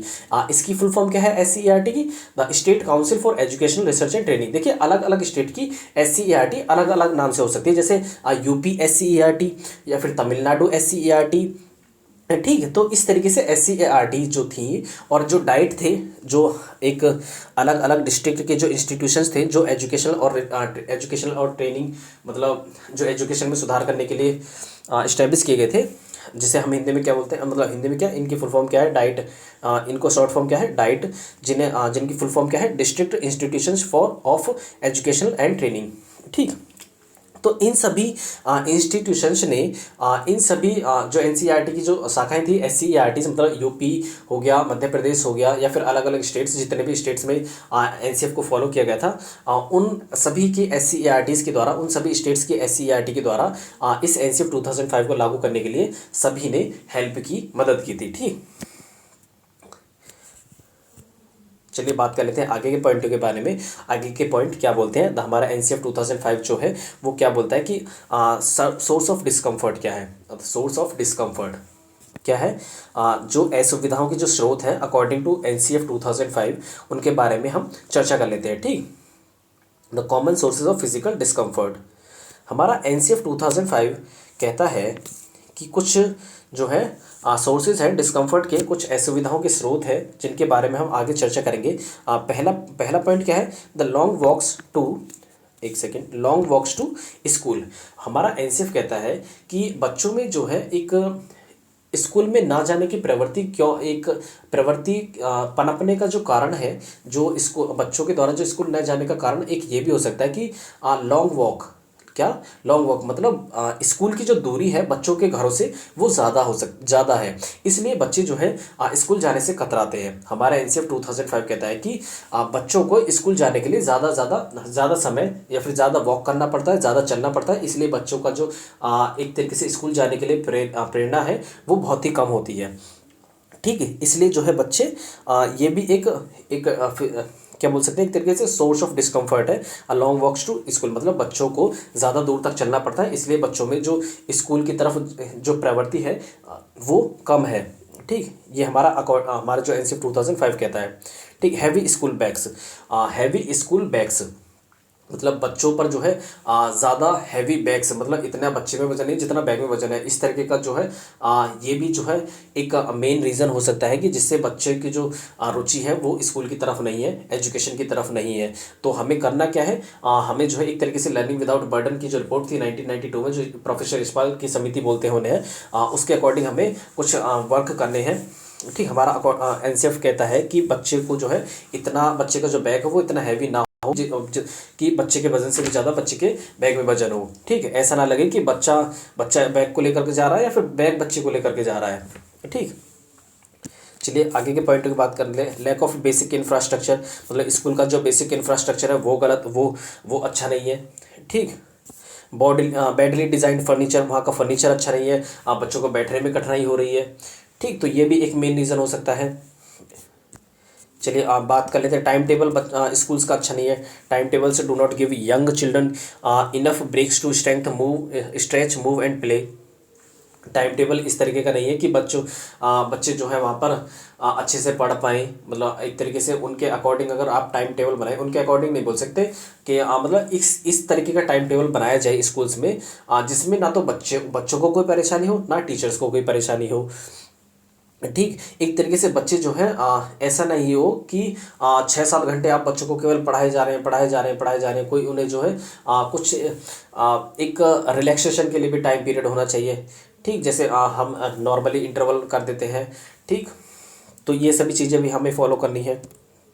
[SPEAKER 1] इसकी फुल फॉर्म क्या है एससीईआरटी की? The state council for educational research and training. देखिए अलग अलग स्टेट की एससीईआरटी अलग अलग नाम से हो सकती है, जैसे यूपी एससीईआरटी या फिर तमिलनाडु एससीईआरटी। ठीक है, तो इस तरीके से एससीईआरटी जो थी और जो डाइट थे, जो एक अलग अलग डिस्ट्रिक्ट के जो इंस्टीट्यूशंस थे जो एजुकेशनल और ट्रेनिंग, मतलब जो एजुकेशन में सुधार करने के लिए इस्टेब्लिश किए गए थे, जिसे हम हिंदी में क्या बोलते हैं, मतलब हिंदी में क्या, इनकी फुल फॉर्म क्या है, डाइट, इनको शॉर्ट फॉर्म क्या है, डाइट, जिनकी फुल फॉर्म क्या है, district institutions for of education and training. ठीक, तो इन सभी इंस्टीट्यूशंस ने इन सभी जो एनसीईआरटी की जो शाखाएं थी, एससीईआरटी मतलब यूपी हो गया, मध्य प्रदेश हो गया, या फिर अलग अलग स्टेट्स, जितने भी स्टेट्स में एनसीएफ को फॉलो किया गया था, उन सभी की एससीईआरटीज़ के द्वारा, उन सभी स्टेट्स की एससीईआरटी के द्वारा इस एनसीएफ 2005 को लागू करने के लिए सभी ने हेल्प की, मदद की थी। ठीक, चलिए बात कर लेते हैं आगे के पॉइंटों के बारे में। आगे के पॉइंट क्या बोलते हैं, हमारा एनसीएफ 2005 जो है वो क्या बोलता है कि सोर्स ऑफ डिस्कम्फर्ट क्या है। सोर्स ऑफ डिस्कम्फर्ट क्या है, जो असुविधाओं की जो स्रोत है अकॉर्डिंग टू एनसीएफ 2005, उनके बारे में हम चर्चा कर लेते हैं। ठीक, the common sources of physical discomfort. हमारा एनसीएफ 2005 कहता है कि कुछ जो है सोर्सेज हैं डिस्कम्फर्ट के, कुछ असुविधाओं के स्रोत है जिनके बारे में हम आगे चर्चा करेंगे। पहला पहला पॉइंट क्या है, द लॉन्ग वॉक्स टू, एक second, long walks to school. हमारा एनसीएफ कहता है कि बच्चों में जो है एक स्कूल में ना जाने की प्रवृत्ति, क्यों एक प्रवृत्ति पनपने का जो कारण है, जो इसको बच्चों के द्वारा जो स्कूल न जाने का कारण एक ये भी हो सकता है कि लॉन्ग वॉक, क्या, लॉन्ग वॉक मतलब स्कूल की जो दूरी है बच्चों के घरों से वो ज़्यादा है, इसलिए बच्चे जो है स्कूल जाने से कतराते हैं। हमारा एनसीएफ 2005 कहता है कि बच्चों को स्कूल जाने के लिए ज़्यादा समय या फिर ज़्यादा वॉक करना पड़ता है, ज़्यादा चलना पड़ता है, इसलिए बच्चों का जो एक तरीके से स्कूल जाने के लिए प्रेरणा है वो बहुत ही कम होती है। ठीक है, इसलिए जो है बच्चे ये भी एक क्या बोल सकते हैं, एक तरीके से सोर्स ऑफ डिस्कम्फर्ट है। लॉन्ग वॉक्स टू स्कूल मतलब बच्चों को ज़्यादा दूर तक चलना पड़ता है, इसलिए बच्चों में जो स्कूल की तरफ जो प्रवृत्ति है वो कम है। ठीक, ये हमारा जो एनसीएफ 2005 कहता है। ठीक, heavy school bags, heavy school bags मतलब बच्चों पर जो है ज़्यादा हैवी बैग्स, मतलब इतना बच्चे में वजन नहीं जितना बैग में वजन है, इस तरीके का जो है ये भी जो है एक मेन रीज़न हो सकता है कि जिससे बच्चे की जो रुचि है वो स्कूल की तरफ नहीं है, एजुकेशन की तरफ नहीं है। तो हमें करना क्या है, हमें जो है एक तरीके से लर्निंग विदाउट बर्डन की जो रिपोर्ट थी 1992 में, जो प्रोफेसर यशपाल की समिति बोलते हैं उन्हें, उसके अकॉर्डिंग हमें कुछ वर्क करने हैं। ठीक, हमारा एनसीएफ कहता है कि बच्चे को जो है इतना, बच्चे का जो बैग है वो इतना हैवी ना हो कि बच्चे के वजन से भी ज़्यादा बच्चे के बैग में वजन हो। ठीक है, ऐसा ना लगे कि बच्चा बैग को लेकर के जा रहा है या फिर बैग बच्चे को लेकर के जा रहा है। ठीक, चलिए आगे के पॉइंट की बात कर ले। लैक ऑफ बेसिक इंफ्रास्ट्रक्चर, मतलब स्कूल का जो बेसिक इंफ्रास्ट्रक्चर है वो गलत, वो अच्छा नहीं है। ठीक, बैडली डिज़ाइंड फर्नीचर, वहाँ का फर्नीचर अच्छा नहीं है, बच्चों को बैठने में कठिनाई हो रही है। ठीक, तो ये भी एक मेन रीज़न हो सकता है। चलिए आप बात कर लेते हैं टाइम टेबल, स्कूल्स का अच्छा नहीं है। टाइम टेबल से do not give young children enough breaks to stretch move and play. Time table इस तरीके का नहीं है कि बच्चे जो है वहाँ पर अच्छे से पढ़ पाएँ, मतलब एक तरीके से उनके अकॉर्डिंग अगर आप टाइम टेबल बनाएं, उनके अकॉर्डिंग नहीं बोल सकते कि मतलब इस तरीके का टाइम टेबल बनाया जाए स्कूल्स में जिसमें ना तो बच्चों को कोई परेशानी हो, ना टीचर्स को कोई परेशानी हो। ठीक, एक तरीके से बच्चे जो है ऐसा नहीं हो कि 6-7 घंटे आप बच्चों को केवल पढ़ाए जा रहे हैं, कोई उन्हें जो है कुछ एक रिलैक्सेशन के लिए भी टाइम पीरियड होना चाहिए। ठीक, जैसे हम नॉर्मली इंटरवल कर देते हैं। ठीक, तो ये सभी चीज़ें भी हमें फॉलो करनी है।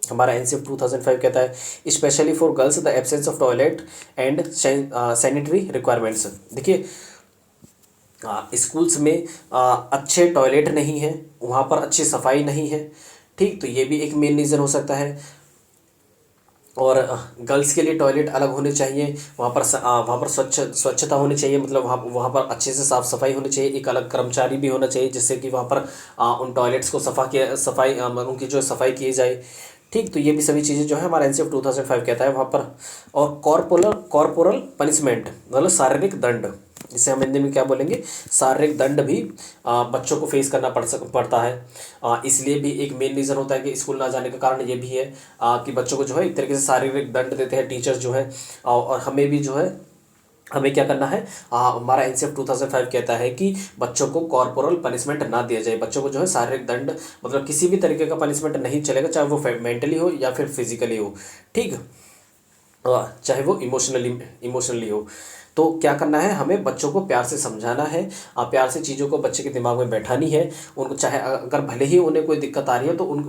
[SPEAKER 1] हमारा एनसीएफ 2005 कहता है specially for girls the absence of toilet and sanitary requirements. देखिए स्कूल्स में अच्छे टॉयलेट नहीं है, वहाँ पर अच्छी सफाई नहीं है। ठीक, तो ये भी एक मेन रीज़न हो सकता है। और गर्ल्स के लिए टॉयलेट अलग होने चाहिए, वहाँ पर स्वच्छता होनी चाहिए, मतलब वहाँ पर अच्छे से साफ़ सफाई होनी चाहिए, एक अलग कर्मचारी भी होना चाहिए जिससे कि वहाँ पर उन टॉयलेट्स को उनकी जो सफाई की जाए। ठीक, तो ये भी सभी चीज़ें जो है हमारा एनसीएफ 2005 कहता है वहाँ पर। और कॉर्पोरल पनिशमेंट मतलब शारीरिक दंड, जिसे हम हिंदी में क्या बोलेंगे, शारीरिक दंड भी बच्चों को फेस करना पड़ता है। इसलिए भी एक मेन रीज़न होता है कि स्कूल ना जाने का कारण ये भी है कि बच्चों को जो है एक तरीके से शारीरिक दंड देते हैं टीचर्स जो है। और हमें भी जो है हमें क्या करना है, हमारा एनसीएफ 2005 कहता है कि बच्चों को कॉर्पोरल पनिशमेंट ना दिया जाए, बच्चों को जो है शारीरिक दंड मतलब किसी भी तरीके का पनिशमेंट नहीं चलेगा, चाहे वो मेंटली हो या फिर फिजिकली हो। ठीक, चाहे वो इमोशनली हो। तो क्या करना है, हमें बच्चों को प्यार से समझाना है, प्यार से चीज़ों को बच्चे के दिमाग में बैठानी है। उनको चाहे अगर भले ही उन्हें कोई दिक्कत आ रही है तो उन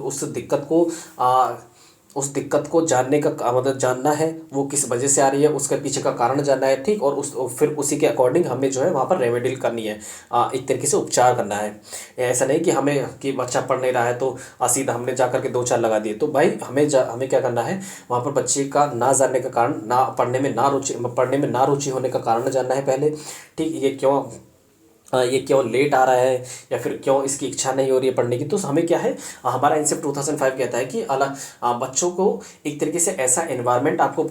[SPEAKER 1] उस दिक्कत को जानने का मतलब जानना है वो किस वजह से आ रही है, उसके पीछे का कारण जानना है, ठीक। और फिर उसी के अकॉर्डिंग हमें जो है वहाँ पर रेमेडियल करनी है, एक तरीके से उपचार करना है। ऐसा नहीं कि कि बच्चा पढ़ नहीं रहा है तो सीधा हमने जा करके दो चार लगा दिए। तो भाई हमें क्या करना है, वहाँ पर बच्चे का ना जानने का कारण, ना पढ़ने में ना रुचि होने का कारण जानना है पहले, ठीक। ये क्यों लेट आ रहा है या फिर क्यों इसकी इच्छा नहीं हो रही है पढ़ने की। तो हमें क्या है, हमारा एनसीएफ 2005 कहता है कि बच्चों को एक तरीके से ऐसा एनवायरनमेंट आपको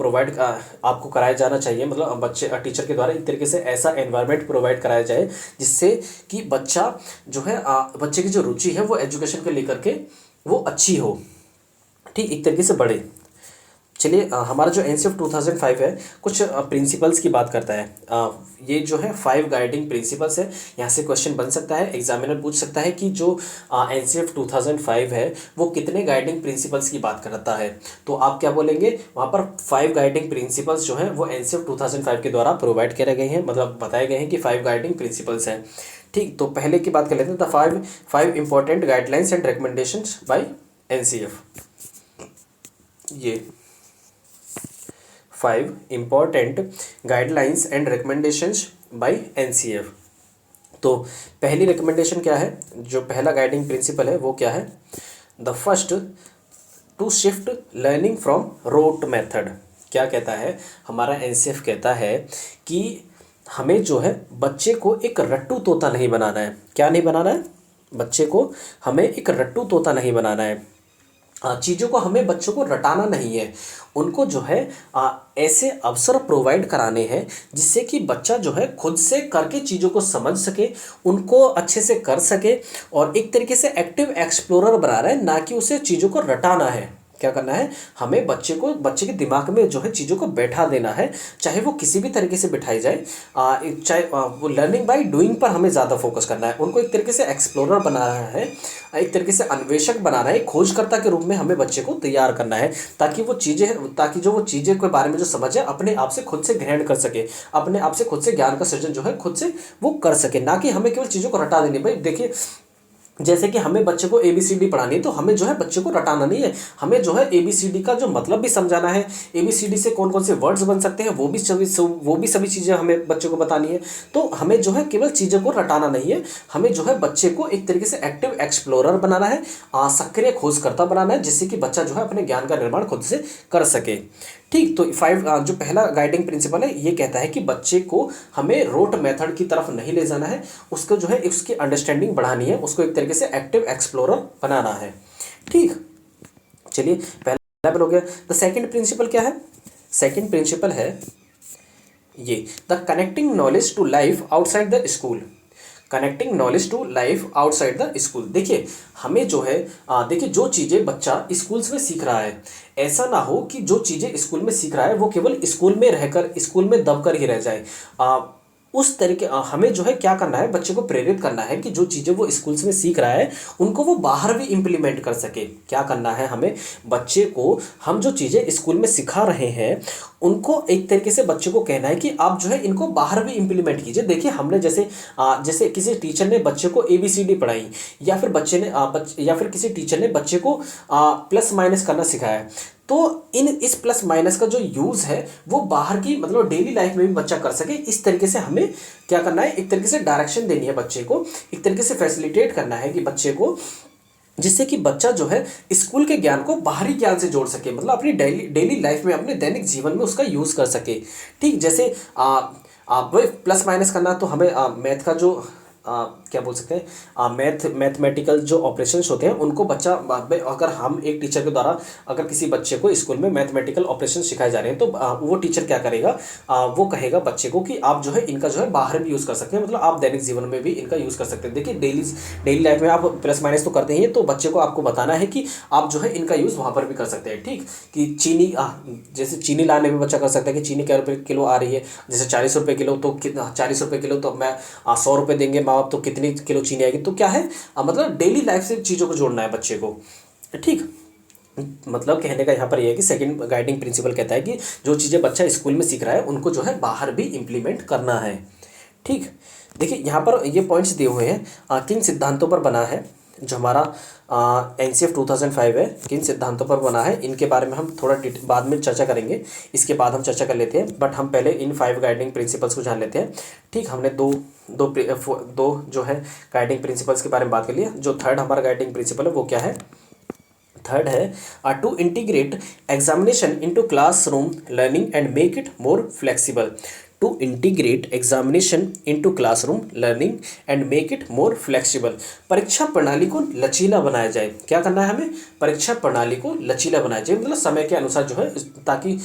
[SPEAKER 1] कराया जाना चाहिए, मतलब बच्चे टीचर के द्वारा एक तरीके से ऐसा एनवायरनमेंट प्रोवाइड कराया जाए जिससे कि बच्चा जो है बच्चे की जो रुचि है वो एजुकेशन को लेकर के वो अच्छी हो, ठीक, एक तरीके से बढ़े। चलिए हमारा जो एनसीएफ 2005 है कुछ प्रिंसिपल्स की बात करता है। ये जो है 5 गाइडिंग प्रिंसिपल्स है। यहाँ से क्वेश्चन बन सकता है, एग्जामिनर पूछ सकता है कि जो एनसीएफ 2005 है वो कितने गाइडिंग प्रिंसिपल्स की बात करता है। तो आप क्या बोलेंगे, वहाँ पर 5 गाइडिंग प्रिंसिपल्स जो हैं वो एनसीएफ 2005 के द्वारा प्रोवाइड करे गए हैं, मतलब बताए गए हैं कि 5 गाइडिंग प्रिंसिपल्स हैं, ठीक। तो पहले की बात कर लेते हैं, the 5 important guidelines and recommendations by NCF. ये 5 important guidelines and recommendations by NCF। तो पहली रिकमेंडेशन क्या है, जो पहला गाइडिंग प्रिंसिपल है वो क्या है, the first to shift learning from rote method. क्या कहता है हमारा एनसीएफ, कहता है कि हमें जो है बच्चे को एक रट्टू तोता नहीं बनाना है। क्या नहीं बनाना है, बच्चे को हमें एक रट्टू तोता नहीं बनाना है। चीज़ों को हमें बच्चों को रटाना नहीं है, उनको जो है ऐसे अवसर प्रोवाइड कराने हैं जिससे कि बच्चा जो है खुद से करके चीज़ों को समझ सके, उनको अच्छे से कर सके, और एक तरीके से एक्टिव एक्सप्लोरर बना रहा है, ना कि उसे चीज़ों को रटाना है। क्या करना है, हमें बच्चे के दिमाग में जो है चीज़ों को बैठा देना है, चाहे वो किसी भी तरीके से बिठाई जाए। चाहे वो लर्निंग बाय डूइंग पर हमें ज़्यादा फोकस करना है, उनको एक तरीके से एक्सप्लोरर बनाना है, एक तरीके से अन्वेषक बनाना है, खोजकर्ता के रूप में हमें बच्चे को तैयार करना है, ताकि वो चीज़ें के बारे में जो समझ है अपने आप से खुद से ग्रहण कर सके, अपने आप से खुद से ज्ञान का सृजन जो है खुद से वो कर सके, ना कि हमें केवल चीज़ों को रटा देनी। भाई देखिए, जैसे कि हमें बच्चे को ABCD पढ़ानी है तो हमें जो है बच्चे को रटाना नहीं है, हमें जो है ABCD का जो मतलब भी समझाना है, ABCD से कौन कौन से वर्ड्स बन सकते हैं वो भी सभी चीज़ें हमें बच्चे को बतानी है। तो हमें जो है केवल चीज़ों को रटाना नहीं है, हमें जो है बच्चे को एक तरीके से एक्टिव एक्सप्लोरर बनाना है, सक्रिय खोजकर्ता बनाना है, जिससे कि बच्चा जो है अपने ज्ञान का निर्माण खुद से कर सके, ठीक। तो 5 जो पहला गाइडिंग प्रिंसिपल है ये कहता है कि बच्चे को हमें रोट मेथड की तरफ नहीं ले जाना है, उसको जो है उसकी अंडरस्टैंडिंग बढ़ानी है, उसको एक तरीके से एक्टिव एक्सप्लोरर बनाना है, ठीक। चलिए पहला लेवल हो गया। द सेकंड प्रिंसिपल क्या है, सेकंड प्रिंसिपल है ये, the connecting knowledge to life outside the school. Connecting knowledge to life outside the school. देखिए हमें जो है देखिए जो चीज़ें बच्चा स्कूल्स में सीख रहा है, ऐसा ना हो कि जो चीज़ें स्कूल में सीख रहा है वो केवल स्कूल में रहकर, स्कूल में दबकर ही रह जाए। उस तरीके हमें जो है क्या करना है, बच्चे को प्रेरित करना है कि जो चीज़ें वो स्कूल्स में सीख रहा है उनको वो बाहर भी इम्प्लीमेंट कर सके। क्या करना है हमें, बच्चे को हम जो चीज़ें स्कूल में सिखा रहे हैं उनको एक तरीके से बच्चे को कहना है कि आप जो है इनको बाहर भी इम्प्लीमेंट कीजिए। देखिए हमने जैसे किसी टीचर ने बच्चे को ABCD पढ़ाई, या फिर किसी टीचर ने बच्चे को प्लस माइनस करना सिखाया, तो इस प्लस माइनस का जो यूज़ है वो बाहर की मतलब डेली लाइफ में भी बच्चा कर सके। इस तरीके से हमें क्या करना है, एक तरीके से डायरेक्शन देनी है बच्चे को, एक तरीके से फैसिलिटेट करना है कि बच्चे को, जिससे कि बच्चा जो है स्कूल के ज्ञान को बाहरी ज्ञान से जोड़ सके, मतलब अपनी डेली लाइफ में, अपने दैनिक जीवन में उसका यूज़ कर सके, ठीक। जैसे वही प्लस माइनस करना, तो हमें मैथ का जो क्या बोल सकते हैं, मैथमेटिकल जो ऑपरेशंस होते हैं उनको बच्चा, अगर हम एक टीचर के द्वारा अगर किसी बच्चे को स्कूल में मैथमेटिकल ऑपरेशन सिखाए जा रहे हैं तो वो टीचर क्या करेगा, वो कहेगा बच्चे को कि आप जो है इनका जो है बाहर भी यूज़ कर सकते हैं, मतलब आप दैनिक जीवन में भी इनका यूज़ कर सकते हैं। देखिए डेली लाइफ में आप प्लस माइनस तो करते हैं, तो बच्चे को आपको बताना है कि आप जो है इनका यूज़ वहाँ पर भी कर सकते हैं, ठीक। कि चीनी, जैसे चीनी लाने में बच्चा कर सकता है कि चीनी क्या रुपये किलो आ रही है, जैसे 40 रुपये किलो, तो 40 रुपये किलो तो मैं 100 रुपये देंगे माँ बाप तो कितनी किलो चीनी आएगी। तो क्या है मतलब डेली लाइफ से चीज़ों को जोड़ना है बच्चे को, ठीक। मतलब कहने का यहाँ पर ये है कि सेकंड गाइडिंग प्रिंसिपल कहता है कि जो चीज़ें बच्चा स्कूल में सीख रहा है उनको जो है बाहर भी इम्प्लीमेंट करना है। ठीक, देखिए यहाँ पर ये पॉइंट्स दिए हुए हैं, किन सिद्धांतों पर बना है जो हमारा NCF 2005 है, किन सिद्धांतों पर बना है, इनके बारे में हम थोड़ा बाद में चर्चा करेंगे, इसके बाद हम चर्चा कर लेते हैं। बट हम पहले इन 5 गाइडिंग प्रिंसिपल्स को जान लेते हैं। ठीक, हमने दो जो है गाइडिंग प्रिंसिपल्स के बारे में बात कर लिया। जो थर्ड हमारा गाइडिंग प्रिंसिपल है वो क्या है? थर्ड है to integrate examination into classroom learning and make it more flexible. To integrate examination into classroom learning and make it more flexible. परीक्षा प्रणाली को लचीला बनाया जाए। क्या करना है हमें? परीक्षा प्रणाली को लचीला बनाया जाए, मतलब समय के अनुसार जो है, ताकि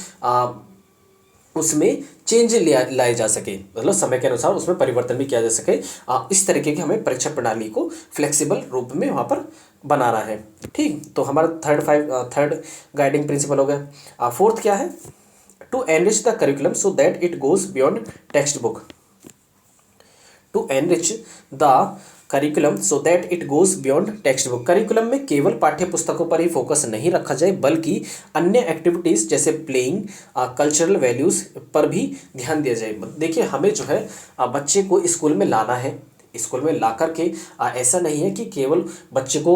[SPEAKER 1] उसमें चेंज लाए जा सके, मतलब समय के अनुसार उसमें परिवर्तन भी किया जा सके। इस तरीके की हमें परीक्षा प्रणाली को फ्लेक्सिबल रूप में वहाँ पर बनाना है। ठीक, तो हमारा थर्ड गाइडिंग प्रिंसिपल हो गया। फोर्थ क्या है? To enrich the curriculum so that it goes beyond text book. To enrich the curriculum so that it goes beyond text book. Curriculum में केवल पाठ्य पुस्तकों पर ही फोकस नहीं रखा जाए, बल्कि अन्य एक्टिविटीज़ जैसे प्लेइंग, कल्चरल वैल्यूज़ पर भी ध्यान दिया जाए। देखिए, हमें जो है बच्चे को स्कूल में लाना है। स्कूल में ला कर के ऐसा नहीं है कि केवल बच्चे को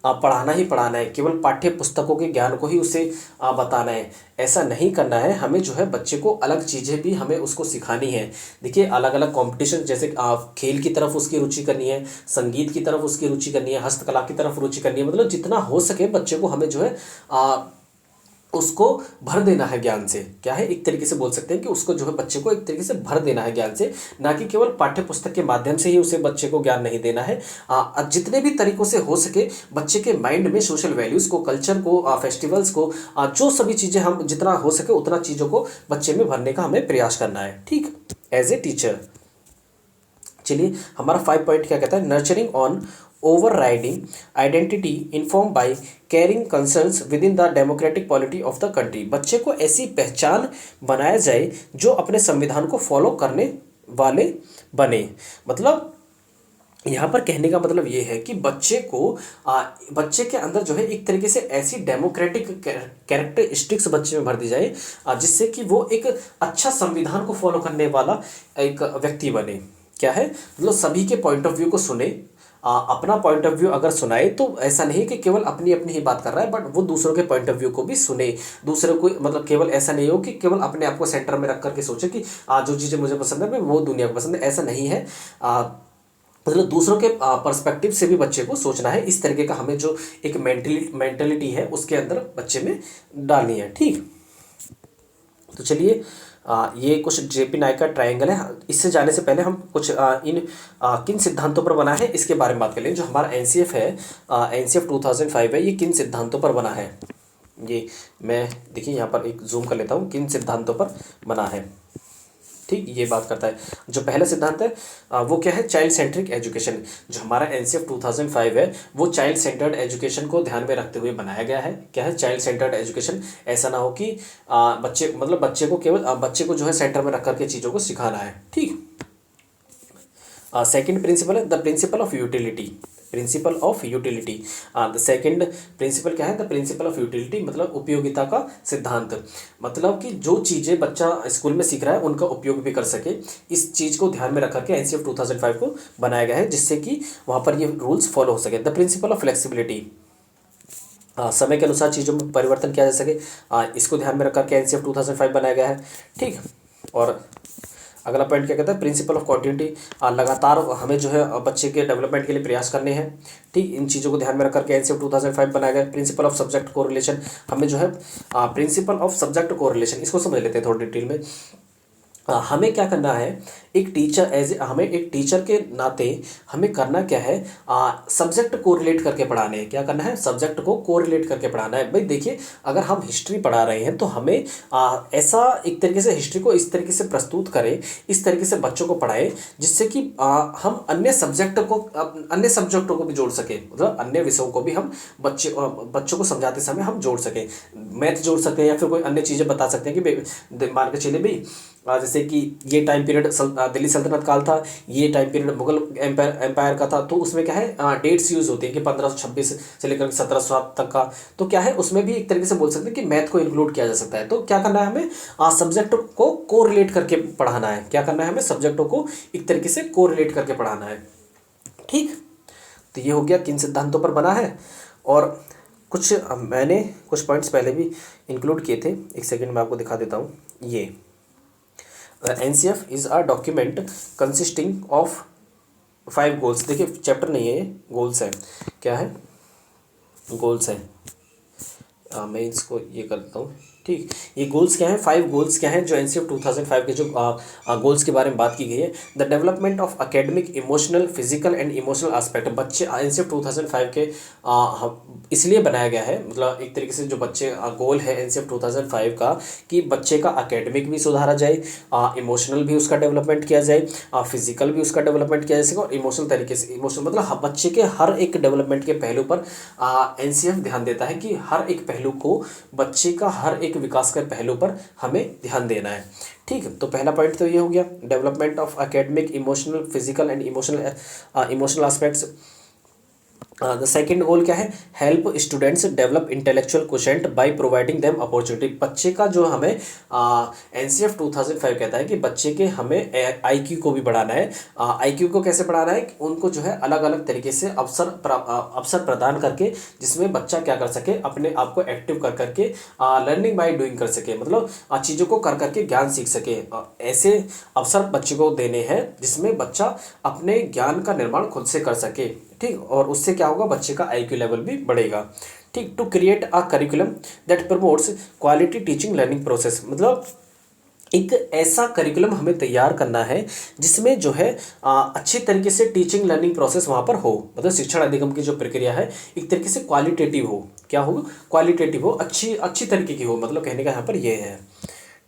[SPEAKER 1] पढ़ाना ही पढ़ाना है, केवल पाठ्य पुस्तकों के ज्ञान को ही उसे बताना है, ऐसा नहीं करना है। हमें जो है बच्चे को अलग चीज़ें भी हमें उसको सिखानी है। देखिए, अलग अलग कंपटीशन, जैसे खेल की तरफ उसकी रुचि करनी है, संगीत की तरफ उसकी रुचि करनी है, हस्तकला की तरफ रुचि करनी है, मतलब जितना हो सके बच्चे को हमें जो है उसको भर देना है ज्ञान से। क्या है, एक तरीके से बोल सकते हैं कि उसको जो है बच्चे को एक तरीके से भर देना है ज्ञान से, ना कि केवल पाठ्य पुस्तक के माध्यम से ही उसे बच्चे को ज्ञान नहीं देना है। जितने भी तरीकों से हो सके बच्चे के माइंड में सोशल वैल्यूज़ को, कल्चर को, फेस्टिवल्स को, जो सभी चीज़ें हम जितना हो सके उतना चीज़ों को बच्चे में भरने का हमें प्रयास करना है। ठीक, एज ए टीचर। चलिए, हमारा 5 पॉइंट क्या कहता है? Nurturing on overriding identity informed by caring concerns within the democratic polity of the country। बच्चे को ऐसी पहचान बनाया जाए जो अपने संविधान को फॉलो करने वाले बने। मतलब यहाँ पर कहने का मतलब ये है कि बच्चे के अंदर जो है एक तरीके से ऐसी डेमोक्रेटिक कैरेक्टरिस्टिक्स बच्चे में भर दी जाए, जिससे कि वो एक अच्छा संविधान को फॉलो करने वाला एक व्यक्ति बने। क्या है, मतलब सभी के पॉइंट ऑफ व्यू को सुने, अपना पॉइंट ऑफ व्यू अगर सुनाए तो ऐसा नहीं कि केवल अपनी अपनी ही बात कर रहा है, बट वो दूसरों के पॉइंट ऑफ व्यू को भी सुने। दूसरों को, मतलब केवल ऐसा नहीं हो कि केवल अपने आप को सेंटर में रख करके सोचे कि जो चीज़ें मुझे पसंद है वो दुनिया को पसंद है, ऐसा नहीं है। मतलब दूसरों के पर्सपेक्टिव से भी बच्चे को सोचना है। इस तरीके का हमें जो एक मेंटलिटी है उसके अंदर बच्चे में डालनी है। ठीक, तो चलिए, ये कुछ JP नायक का ट्रायंगल है। इससे जाने से पहले हम कुछ किन सिद्धांतों पर बना है इसके बारे में बात कर लें। जो हमारा NCF है, NCF 2005 है, ये किन सिद्धांतों पर बना है? ये मैं देखिए यहाँ पर एक जूम कर लेता हूँ, किन सिद्धांतों पर बना है। ठीक, ये बात करता है। जो पहला सिद्धांत है वो क्या है? Child centric education. जो हमारा NCF 2005 है वो चाइल्ड सेंटर्ड एजुकेशन को ध्यान में रखते हुए बनाया गया है। क्या है? Child centred education. ऐसा ना हो कि बच्चे को जो है सेंटर में रख करके चीज़ों को सिखाना है। ठीक, सेकेंड प्रिंसिपल है the principle of utility. Principle of utility, the second principle क्या है? द प्रिंसिपल ऑफ यूटिलिटी, मतलब उपयोगिता का सिद्धांत। मतलब कि जो चीज़ें बच्चा स्कूल में सीख रहा है उनका उपयोग भी कर सके, इस चीज़ को ध्यान में रख करके NCF 2005 को बनाया गया है, जिससे कि वहाँ पर ये रूल्स फॉलो हो सके। द प्रिंसिपल ऑफ फ्लेक्सिबिलिटी, समय के अनुसार चीज़ों में परिवर्तन किया जा सके, इसको ध्यान में रख करके NCF 2005 बनाया गया है। ठीक, और अगला पॉइंट क्या कहता है? प्रिंसिपल ऑफ कॉन्टिन्यूटी, लगातार हमें जो है बच्चे के डेवलपमेंट के लिए प्रयास करने हैं। ठीक, इन चीज़ों को ध्यान में रख करके NCF 2005 बनाया गया। प्रिंसिपल ऑफ सब्जेक्ट कोरिलेशन, हमें जो है प्रिंसिपल ऑफ सब्जेक्ट कोरिलेशन, इसको समझ लेते हैं थोड़ी डिटेल में। हमें क्या करना है, एक टीचर हमें एक टीचर के नाते हमें करना क्या है? सब्जेक्ट को रिलेट करके पढ़ाने हैं। क्या करना है? सब्जेक्ट को कोरिलेट करके पढ़ाना है। भाई देखिए, अगर हम हिस्ट्री पढ़ा रहे हैं तो हमें ऐसा एक तरीके से हिस्ट्री को इस तरीके से प्रस्तुत करें, इस तरीके से बच्चों को पढ़ाएं, जिससे कि हम अन्य सब्जेक्टों को भी जोड़ सकें, मतलब अन्य विषयों को भी हम बच्चों को समझाते समय हम जोड़ सकें। मैथ जोड़ सकते हैं या फिर कोई अन्य चीज़ें बता सकते हैं कि मान के चलिए भाई जैसे कि ये टाइम पीरियड दिल्ली सल्तनत काल था, ये टाइम पीरियड मुगल एम्पायर का था, तो उसमें क्या है डेट्स यूज होती है कि 1526 से लेकर 1707 तक का। तो क्या है उसमें भी एक तरीके से बोल सकते हैं कि मैथ को इंक्लूड किया जा सकता है। तो क्या करना है हमें, सब्जेक्ट को कोरिलेट करके पढ़ाना है। क्या करना है हमें, सब्जेक्टों को एक तरीके से कोरिलेट करके पढ़ाना है। ठीक, तो ये हो गया किन सिद्धांतों पर बना है। और कुछ मैंने कुछ पॉइंट्स पहले भी इंक्लूड किए थे, एक सेकंड में आपको दिखा देता हूँ। ये NCF is a document consisting of 5 goals. देखिए चैप्टर नहीं है ये, गोल्स है। क्या है, गोल्स है। मैं इसको ये कर देता हूँ। ठीक, ये गोल्स क्या हैं, 5 गोल्स क्या हैं जो NCF 2005 के जो गोल्स के बारे में बात की गई है। The development of academic, emotional, physical and emotional aspect. बच्चे NCF 2005 के इसलिए बनाया गया है, मतलब एक तरीके से जो बच्चे गोल है NCF 2005 का, कि बच्चे का एकेडमिक भी सुधारा जाए, इमोशनल भी उसका डेवलपमेंट किया जाए, फिजिकल भी उसका डेवलपमेंट किया जा सके, और इमोशनल तरीके से, इमोशनल मतलब बच्चे के हर एक डेवलपमेंट के पहलू पर NCF ध्यान देता है कि हर एक पहलू को, बच्चे का हर एक विकास के पहलू पर हमें ध्यान देना है। ठीक, तो पहला पॉइंट तो ये हो गया, development of academic, emotional, physical and emotional aspects. The second गोल क्या है, help students develop intellectual quotient by providing them opportunity. बच्चे का जो हमें NCF 2005 कहता है कि बच्चे के हमें IQ को भी बढ़ाना है। IQ को कैसे बढ़ाना है, उनको जो है अलग अलग तरीके से अवसर प्रदान करके, जिसमें बच्चा क्या कर सके, अपने आप को एक्टिव कर करके लर्निंग बाय डूइंग कर सके, मतलब चीज़ों को कर करके ज्ञान सीख सके। ऐसे अवसर बच्चे को देने हैं जिसमें बच्चा अपने ज्ञान का निर्माण खुद से कर सके। ठीक, और उससे क्या होगा, बच्चे का IQ लेवल भी बढ़ेगा। ठीक, to create a curriculum that promotes quality teaching learning process. मतलब एक ऐसा करिकुलम हमें तैयार करना है जिसमें जो है अच्छी तरीके से टीचिंग लर्निंग प्रोसेस वहाँ पर हो, मतलब शिक्षण अधिगम की जो प्रक्रिया है एक तरीके से क्वालिटेटिव हो। क्या हो, क्वालिटेटिव हो, अच्छी अच्छी तरीके की हो, मतलब कहने का यहाँ पर ये है।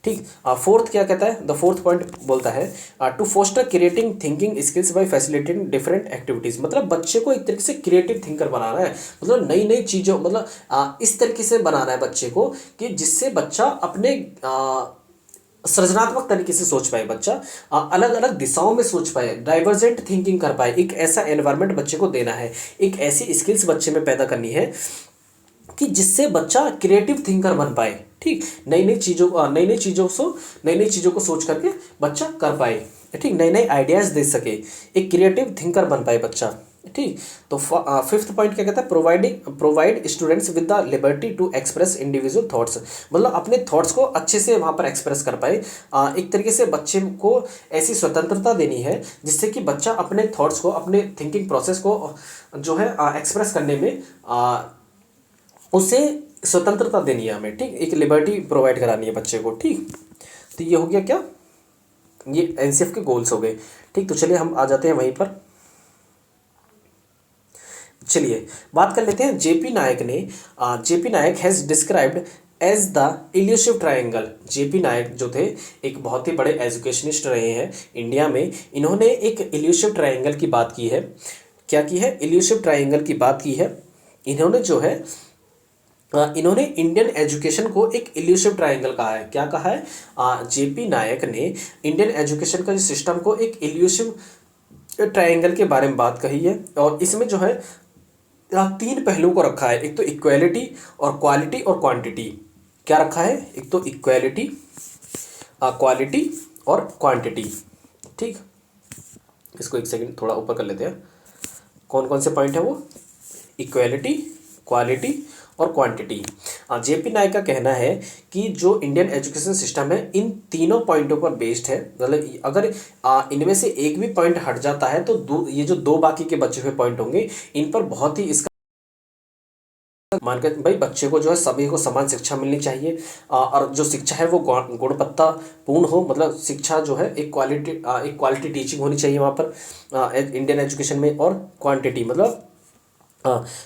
[SPEAKER 1] ठीक, फोर्थ क्या कहता है, द फोर्थ पॉइंट बोलता है to foster creating thinking skills by facilitating different activities. मतलब बच्चे को एक तरीके से क्रिएटिव थिंकर बनाना है, मतलब नई नई चीज़ों, मतलब इस तरीके से बनाना है बच्चे को कि जिससे बच्चा अपने सृजनात्मक तरीके से सोच पाए, बच्चा अलग अलग दिशाओं में सोच पाए, डाइवर्जेंट थिंकिंग कर पाए। एक ऐसा एनवायरनमेंट बच्चे को देना है, एक ऐसी स्किल्स बच्चे में पैदा करनी है कि जिससे बच्चा क्रिएटिव थिंकर बन पाए। ठीक, नई नई चीज़ों को सोच करके बच्चा कर पाए। ठीक, नए नए आइडियाज़ दे सके, एक क्रिएटिव थिंकर बन पाए बच्चा। ठीक, तो फिफ्थ पॉइंट क्या कहता है, provide students with the liberty to express individual thoughts. मतलब अपने थॉट्स को अच्छे से वहाँ पर एक्सप्रेस कर पाए। एक तरीके से बच्चे को ऐसी स्वतंत्रता देनी है जिससे कि बच्चा अपने थॉट्स को, अपने थिंकिंग प्रोसेस को जो है एक्सप्रेस करने में उसे स्वतंत्रता देनी है हमें। ठीक, एक लिबर्टी प्रोवाइड करानी है बच्चे को। ठीक, तो ये हो गया क्या, ये NCF के गोल्स हो गए। ठीक, तो चलिए हम आ जाते हैं वहीं पर। चलिए बात कर लेते हैं JP नायक ने। JP Nayak has described as the elusive triangle. JP Nayak जो थे एक बहुत ही बड़े एजुकेशनिस्ट रहे हैं इंडिया में। इन्होंने एक इल्यूसिव ट्रायंगल की बात की है। क्या की है, इल्यूसिव ट्रायंगल की बात की है। इन्होंने जो है इन्होंने इंडियन एजुकेशन को एक इल्यूसिव ट्रायंगल कहा है। क्या कहा है, JP नायक ने इंडियन एजुकेशन का सिस्टम को एक इल्यूसिव ट्रायंगल के बारे में बात कही है। और इसमें जो है 3 पहलुओं को रखा है, एक तो इक्वालिटी और क्वालिटी और क्वांटिटी। क्या रखा है, एक तो इक्वालिटी, क्वालिटी और क्वांटिटी। ठीक, इसको एक सेकंड थोड़ा ऊपर कर लेते हैं। कौन कौन से पॉइंट है वो, इक्वालिटी, क्वालिटी और क्वांटिटी। JP नायक का कहना है कि जो इंडियन एजुकेशन सिस्टम है इन तीनों पॉइंटों पर बेस्ड है। मतलब अगर इनमें से एक भी पॉइंट हट जाता है तो ये जो 2 बाकी के बचे हुए पॉइंट होंगे इन पर बहुत ही इसका मानकर भाई बच्चे को जो है सभी को समान शिक्षा मिलनी चाहिए। और जो शिक्षा है वो गुणवत्ता पूर्ण हो, मतलब शिक्षा जो है एक क्वालिटी टीचिंग होनी चाहिए वहाँ पर इंडियन एजुकेशन में। और क्वांटिटी मतलब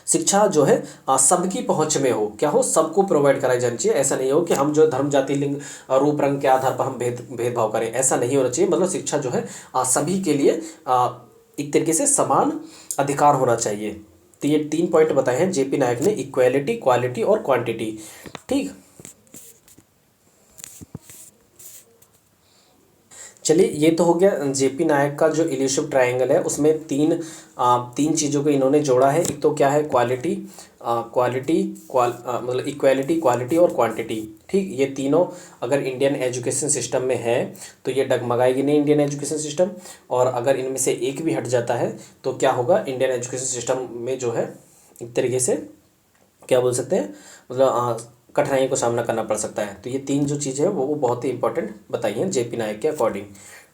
[SPEAKER 1] शिक्षा जो है सबकी पहुंच में हो। क्या हो, सबको प्रोवाइड कराई जानी चाहिए। ऐसा नहीं हो कि हम जो धर्म, जाति, लिंग, रूप, रंग के आधार पर हम भेदभाव करें, ऐसा नहीं होना चाहिए। मतलब शिक्षा जो है सभी के लिए एक तरीके से समान अधिकार होना चाहिए। तो ये 3 पॉइंट बताए हैं JP नायक ने, इक्वालिटी, क्वालिटी और क्वांटिटी। ठीक, चलिए, ये तो हो गया जेपी नायक का जो इल्यूसिव ट्रायंगल है, उसमें तीन चीज़ों को इन्होंने जोड़ा है। एक तो क्या है, क्वालिटी, मतलब इक्वालिटी, क्वालिटी और क्वांटिटी। ठीक, ये तीनों अगर इंडियन एजुकेशन सिस्टम में है तो ये डगमगाएगी नहीं इंडियन एजुकेशन सिस्टम, और अगर इनमें से एक भी हट जाता है तो क्या होगा, इंडियन एजुकेशन सिस्टम में जो है एक तरीके से क्या बोल सकते हैं, मतलब कठिनाइयों का सामना करना पड़ सकता है। तो ये तीन जो चीज़ें हैं वो बहुत ही इंपॉर्टेंट बताई हैं जेपी नायक के अकॉर्डिंग।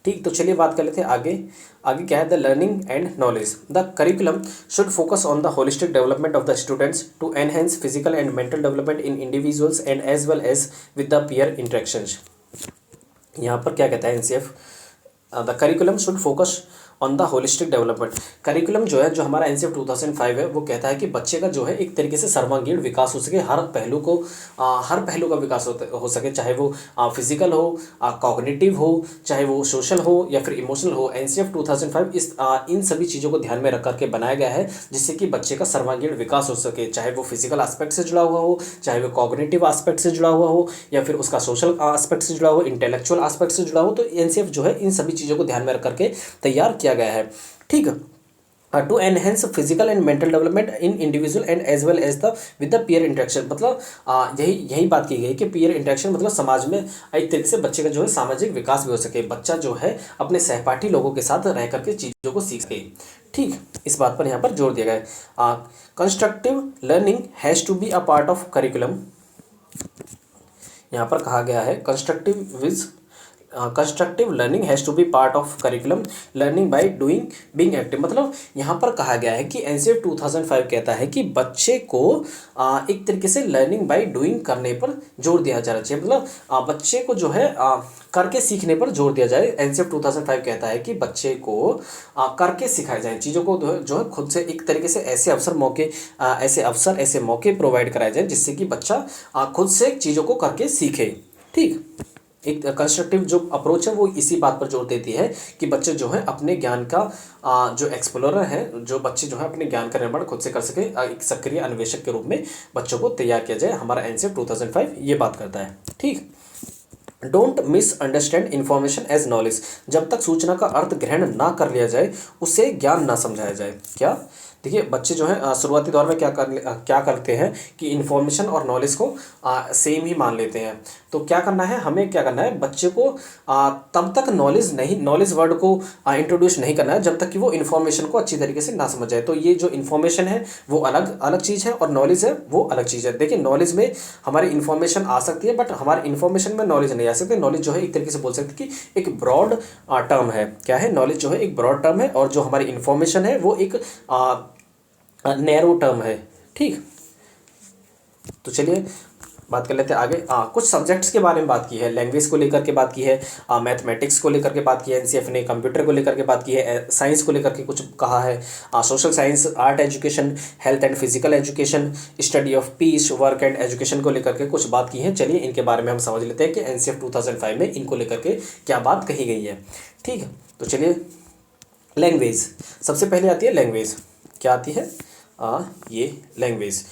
[SPEAKER 1] ठीक, तो चलिए बात कर लेते हैं आगे। आगे क्या है, the learning and knowledge. The curriculum should focus on the holistic development of the students to enhance physical and mental development in individuals and as well as with the peer interactions. यहाँ पर क्या कहता है NCF, the curriculum should focus on the holistic development. Curriculum जो है, जो हमारा NCF 2005 है, वो कहता है कि बच्चे का जो है एक तरीके से सर्वांगीण विकास हो सके, हर पहलू का विकास हो सके, चाहे वो फिजिकल हो, कॉग्निटिव हो, चाहे वो सोशल हो या फिर इमोशनल हो। एनसीएफ 2005 इन सभी चीज़ों को ध्यान में रख करके बनाया गया है, जिससे कि बच्चे का सर्वांगीण विकास हो सके, चाहे वो फिजिकल एस्पेक्ट से जुड़ा हुआ हो, चाहे वो कॉग्निटिव एस्पेक्ट से जुड़ा हुआ हो, या फिर उसका सोशल एस्पेक्ट से जुड़ा हो, इंटेलेक्चुअल एस्पेक्ट से जुड़ा हो। तो एनसीएफ जो है इन सभी चीज़ों को ध्यान में रख करके तैयार किया गया है। ठीक, to enhance physical and mental development in individual and as well as the with the peer interaction. मतलब यही बात की गई कि पीयर इंटरेक्शन मतलब समाज में एक तरीके से बच्चे का जो है सामाजिक विकास भी हो सके, बच्चा जो है अपने सहपाठी लोगों के साथ रह करके चीज़ों को सीख सके। ठीक, इस बात पर यहाँ पर जोर दिया गया है। Constructive learning has to be a part of curriculum. यहाँ पर कहा गया है constructive learning has to be part of curriculum, learning by doing, being active. मतलब यहाँ पर कहा गया है कि एनसीएफ 2005 कहता है कि बच्चे को एक तरीके से लर्निंग बाय डूइंग करने पर जोर दिया जाना चाहिए, मतलब बच्चे को जो है करके सीखने पर जोर दिया जाए। एनसीएफ 2005 कहता है कि बच्चे को करके सिखाए जाए, चीज़ों को जो है खुद से एक तरीके से ऐसे मौके प्रोवाइड कराए जाए, जिससे कि बच्चा खुद से चीज़ों को करके सीखे। ठीक, एक कंस्ट्रक्टिव जो अप्रोच है वो इसी बात पर जोर देती है कि बच्चे जो है अपने ज्ञान का जो एक्सप्लोरर है, जो बच्चे जो है अपने ज्ञान का निर्माण खुद से कर सके, एक सक्रिय अन्वेषक के रूप में बच्चों को तैयार किया जाए। हमारा एनसीएफ 2005 ये बात करता है। ठीक, don't misunderstand information as knowledge. जब तक सूचना का अर्थ ग्रहण ना कर लिया जाए, उसे ज्ञान ना समझाया जाए। क्या, देखिए बच्चे जो है शुरुआती दौर में क्या करते हैं कि इन्फॉर्मेशन और नॉलेज को सेम ही मान लेते हैं। तो क्या करना है, हमें क्या करना है, बच्चे को तब तक नॉलेज वर्ड को इंट्रोड्यूस नहीं करना है जब तक कि वो इन्फॉर्मेशन को अच्छी तरीके से ना समझ जाए। तो ये जो इन्फॉर्मेशन है वो अलग चीज़ है, और नॉलेज है वो अलग चीज़ है। देखिए, नॉलेज में हमारी इन्फॉर्मेशन आ सकती है, बट हमारे इन्फॉर्मेशन में नॉलेज नहीं आ सकती। नॉलेज जो है एक तरीके से बोल सकते कि एक ब्रॉड टर्म है। क्या है, नॉलेज जो है एक ब्रॉड टर्म है, और जो हमारी इन्फॉर्मेशन है वो एक नैरो टर्म है। ठीक, तो चलिए बात कर लेते हैं आगे। कुछ सब्जेक्ट्स के बारे में बात की है, लैंग्वेज को लेकर के बात की है, मैथमेटिक्स को लेकर के बात की है एनसीएफ ने, कंप्यूटर को लेकर के बात की है, साइंस को लेकर के कुछ कहा है, social science, art education, health and physical education, study of peace, work and education को लेकर के कुछ बात की है। चलिए इनके बारे में हम समझ लेते हैं कि एनसीएफ 2005 में इनको लेकर के क्या बात कही गई है। ठीक है, तो चलिए लैंग्वेज सबसे पहले आती है। लैंग्वेज क्या आती है, ये लैंग्वेज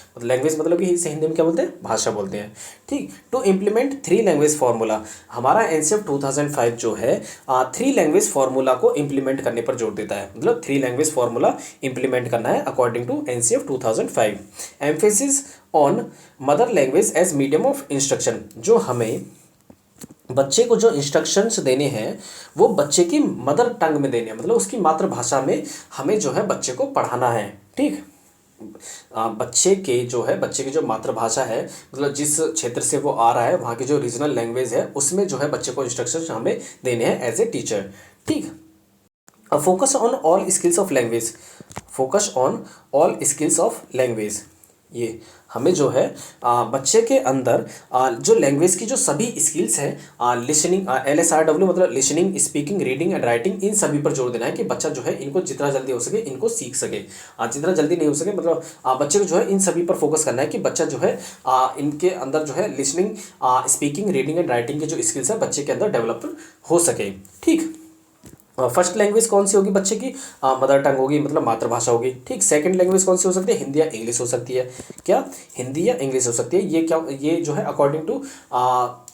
[SPEAKER 1] मतलब कि इसे हिंदी में क्या बोलते हैं, भाषा बोलते हैं। ठीक, टू इम्प्लीमेंट 3 लैंग्वेज फार्मूला। हमारा एनसीएफ 2005 जो है 3 लैंग्वेज फार्मूला को इम्प्लीमेंट करने पर जोर देता है, मतलब 3 लैंग्वेज फार्मूला इम्प्लीमेंट करना है according to NCF 2005। Emphasis on mother language as medium of instruction. जो हमें बच्चे को जो इंस्ट्रक्शंस देने हैं वो बच्चे की मदर टंग में देने हैं, मतलब उसकी मातृभाषा में हमें जो है बच्चे को पढ़ाना है। ठीक, बच्चे की जो मातृभाषा है, मतलब जिस क्षेत्र से वो आ रहा है वहाँ की जो रीजनल लैंग्वेज है उसमें जो है बच्चे को इंस्ट्रक्शंस हमें देने हैं एज ए टीचर। ठीक, focus on all skills of language. Focus on all skills of language, ये हमें जो है बच्चे के अंदर जो लैंग्वेज की जो सभी स्किल्स हैं, लिसनिंग, LSRW मतलब listening, speaking, reading and writing, इन सभी पर जोर देना है कि बच्चा जो है इनको जितना जल्दी हो सके इनको सीख सके। जितना जल्दी नहीं हो सके, मतलब बच्चे को जो है इन सभी पर फोकस करना है कि बच्चा जो है इनके अंदर जो है listening, speaking, reading and writing की जो स्किल्स है बच्चे के अंदर डेवलप हो सके। ठीक, फर्स्ट लैंग्वेज कौन सी होगी बच्चे की? मदर टंग होगी, मतलब मातृभाषा होगी। ठीक, सेकंड लैंग्वेज कौन सी हो सकती है? हिंदी या इंग्लिश हो सकती है। क्या? हिंदी या इंग्लिश हो सकती है। ये क्या, ये जो है अकॉर्डिंग टू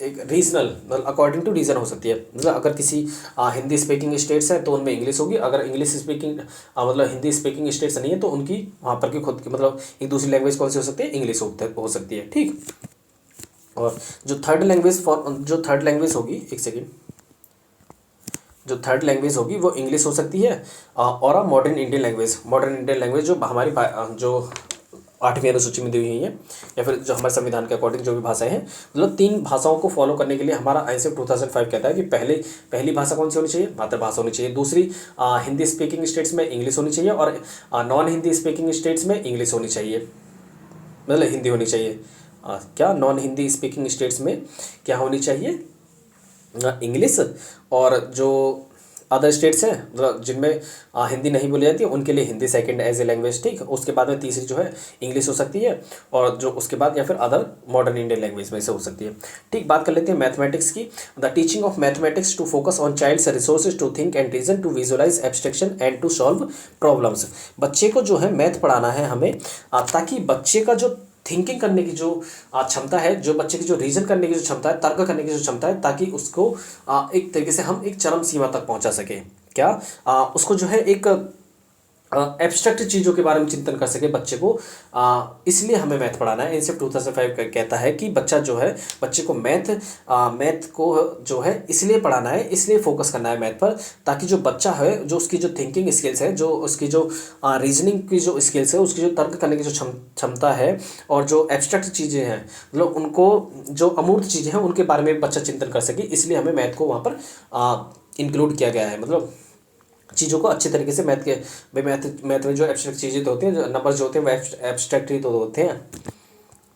[SPEAKER 1] एक रीजनल, मतलब अकॉर्डिंग टू रीजन हो सकती है। मतलब अगर किसी हिंदी स्पीकिंग स्टेट्स हैं तो उनमें इंग्लिश होगी, अगर इंग्लिश स्पीकिंग मतलब हिंदी स्पीकिंग स्टेट्स नहीं है तो उनकी वहाँ पर की खुद की मतलब एक दूसरी लैंग्वेज कौन सी हो सकती है? इंग्लिश हो सकती है। ठीक, और जो थर्ड लैंग्वेज होगी, एक सेकेंड, जो थर्ड लैंग्वेज होगी वो इंग्लिश हो सकती है। और मॉडर्न इंडियन लैंग्वेज जो हमारी जो 8वीं अनुसूची में दी हुई है, या फिर जो हमारे संविधान के अकॉर्डिंग जो भी भाषाएं हैं, मतलब 3 भाषाओं को फॉलो करने के लिए हमारा आईएसएफ 2005 कहता है कि पहली भाषा कौन सी होनी चाहिए? मातृभाषा होनी चाहिए। दूसरी, हिंदी स्पीकिंग स्टेट्स में इंग्लिश होनी चाहिए, और नॉन हिंदी स्पीकिंग स्टेट्स में इंग्लिश होनी चाहिए, मतलब हिंदी होनी चाहिए। क्या? नॉन हिंदी स्पीकिंग स्टेट्स में क्या होनी चाहिए? इंग्लिश। और जो अदर स्टेट्स हैं, मतलब जिनमें हिंदी नहीं बोली जाती है, उनके लिए Hindi second as a language. ठीक, उसके बाद में तीसरी जो है इंग्लिश हो सकती है, और जो उसके बाद या फिर अदर मॉडर्न इंडियन लैंग्वेज में से हो सकती है। ठीक, बात कर लेते हैं मैथमेटिक्स की। The teaching of mathematics to focus on child's resources to think and reason to visualise abstraction and to solve problems. बच्चे को जो है मैथ पढ़ाना है हमें, ताकि बच्चे का जो थिंकिंग करने की जो क्षमता है, जो बच्चे की जो रीजन करने की जो क्षमता है, तर्क करने की जो क्षमता है, ताकि उसको एक तरीके से हम एक चरम सीमा तक पहुंचा सके। क्या? उसको जो है एक एब्स्ट्रैक्ट चीज़ों के बारे में चिंतन कर सके बच्चे को। इसलिए हमें मैथ पढ़ाना है। एनसीएफ 2005 कहता है कि बच्चे को मैथ को जो है इसलिए पढ़ाना है, इसलिए फोकस करना है मैथ पर, ताकि जो बच्चा है, जो उसकी जो थिंकिंग स्किल्स है, जो उसकी जो रीजनिंग की जो स्किल्स है, उसकी जो तर्क करने की जो क्षमता है, और जो एब्स्ट्रैक्ट चीज़ें हैं, मतलब उनको जो अमूर्त चीज़ें हैं उनके बारे में बच्चा चिंतन कर सके। इसलिए हमें मैथ को वहाँ पर इंक्लूड किया गया है। मतलब चीज़ों को अच्छे तरीके से मैथ में जो एब्स्ट्रैक्ट चीज़ें तो होती हैं, जो नंबर जो होते हैं वो एब्स्ट्रैक्ट ही तो होते हैं।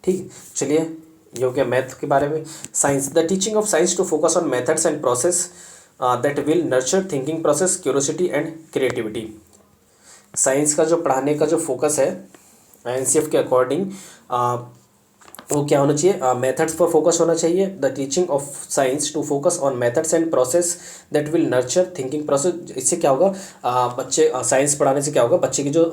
[SPEAKER 1] ठीक, चलिए, ये हो गया मैथ के बारे में। Science, the teaching of science to focus on methods and process that will nurture thinking process, curiosity and creativity. Science का जो पढ़ाने का जो फोकस है एनसीएफ के अकॉर्डिंग, वो क्या होना चाहिए? मेथड्स पर फोकस होना चाहिए। The teaching of science to focus on methods and process that will nurture thinking process. इससे क्या होगा? बच्चे साइंस पढ़ाने से क्या होगा? बच्चे की जो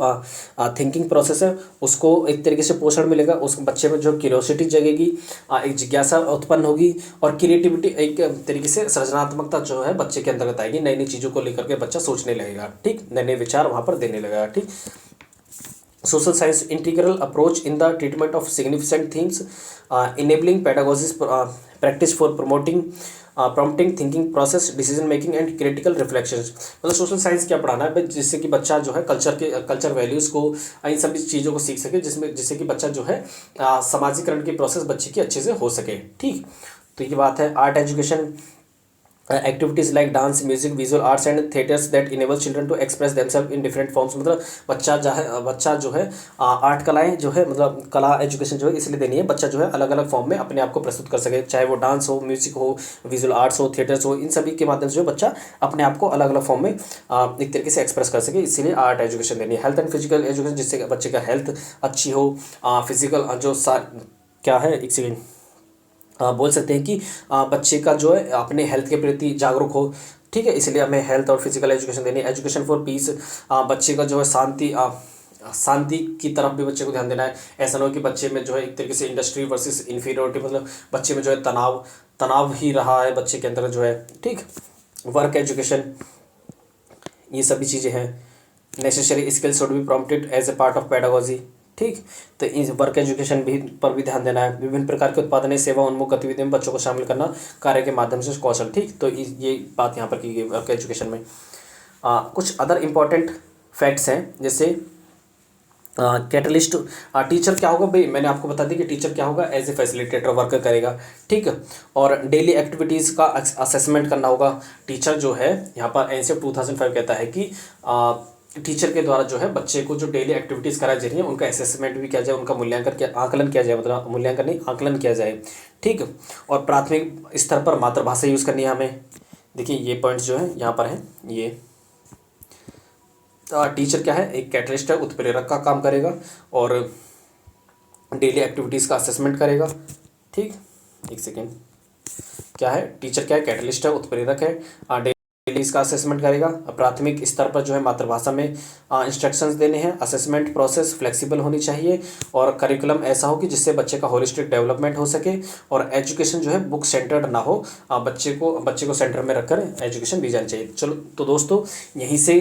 [SPEAKER 1] थिंकिंग प्रोसेस है उसको एक तरीके से पोषण मिलेगा, उस बच्चे में जो क्यूरियोसिटी जगेगी, एक जिज्ञासा उत्पन्न होगी, और क्रिएटिविटी, एक तरीके से सृजनात्मकता जो है बच्चे के अंतर्गत आएगी। नई नई चीज़ों को लेकर के बच्चा सोचने लगेगा। ठीक, नए नए विचार वहाँ पर देने लगेगा। ठीक, social science integral approach in the treatment of significant themes, enabling pedagogies practice for prompting thinking process, decision making and critical reflections। मतलब सोशल साइंस क्या पढ़ाना है जिससे कि बच्चा जो है कल्चर वैल्यूज़ को, इन सभी चीज़ों को सीख सके, जिससे कि बच्चा जो है समाजीकरण की प्रोसेस बच्चे की अच्छे से हो सके। ठीक, तो ये बात है। Art education activities like dance, music, visual arts and theatres that enable children to express themself in different forms. मतलब बच्चा जो है आर्ट कलाएं जो है, मतलब कला एजुकेशन जो है इसलिए देनी है, बच्चा जो है अलग अलग फॉर्म में अपने आप को प्रस्तुत कर सके, चाहे वो डांस हो, म्यूजिक हो, विजुअल आर्ट्स हो, थिएटर्स हो, इन सभी के माध्यम से जो बच्चा अपने आप को अलग अलग फॉर्म में एक तरीके से एक्सप्रेस कर सके, इसीलिए आर्ट एजुकेशन देनी है। हेल्थ एंड फिजिकल एजुकेशन, जिससे बच्चे का हेल्थ अच्छी हो, फिजिकल जो क्या है, एक सेकेंड, बोल सकते हैं कि बच्चे का जो है अपने हेल्थ के प्रति जागरूक हो। ठीक है, इसलिए हमें हेल्थ और फिजिकल एजुकेशन देनी है। एजुकेशन फॉर पीस, बच्चे का जो है शांति की तरफ भी बच्चे को ध्यान देना है। ऐसा ना हो कि बच्चे में जो है एक तरीके से इंडस्ट्री वर्सेस इन्फीरियोरिटी, मतलब बच्चे में जो है तनाव ही रहा है बच्चे के अंदर जो है। ठीक, वर्क एजुकेशन, ये सभी चीज़ें हैं। Necessary skills should be prompted as a part of pedagogy. ठीक, तो इस वर्क एजुकेशन भी पर भी ध्यान देना है। विभिन्न प्रकार के उत्पादन सेवा उन्मुख गतिविधियों में बच्चों को शामिल करना, कार्य के माध्यम से कौशल। ठीक, तो ये बात यहाँ पर की गई वर्क एजुकेशन में। कुछ अदर इम्पॉर्टेंट फैक्ट्स हैं, जैसे कैटलिस्ट। टीचर क्या होगा भाई, मैंने आपको बता दी कि टीचर क्या होगा, एज ए फैसिलिटेटर वर्क करेगा। ठीक, और डेली एक्टिविटीज़ का असेसमेंट करना होगा। टीचर जो है यहाँ पर एनसीएफ 2005 कहता है कि टीचर के द्वारा जो है बच्चे को जो डेली एक्टिविटीज़ कराई जा रही है उनका असेसमेंट भी किया जाए, उनका आकलन किया जाए, मतलब मूल्यांकन नहीं, आकलन किया जाए। ठीक, और प्राथमिक स्तर पर मातृभाषा यूज़ करनी है हमें। देखिए ये पॉइंट्स जो है यहाँ पर हैं। ये टीचर क्या है, एक कैटलिस्ट है, उत्प्रेरक का काम करेगा, और डेली एक्टिविटीज़ का असेसमेंट करेगा। ठीक, एक सेकेंड, क्या है, टीचर क्या है, कैटलिस्ट है, उत्प्रेरक है, डेली इसका असेसमेंट करेगा। प्राथमिक स्तर पर जो है मातृभाषा में इंस्ट्रक्शंस देने हैं। असेसमेंट प्रोसेस फ्लेक्सिबल होनी चाहिए और करिकुलम ऐसा हो कि जिससे बच्चे का होलिस्टिक डेवलपमेंट हो सके और एजुकेशन जो है बुक सेंटर्ड ना हो। बच्चे को सेंटर में रखकर एजुकेशन दी जानी चाहिए। चलो तो दोस्तों, यहीं से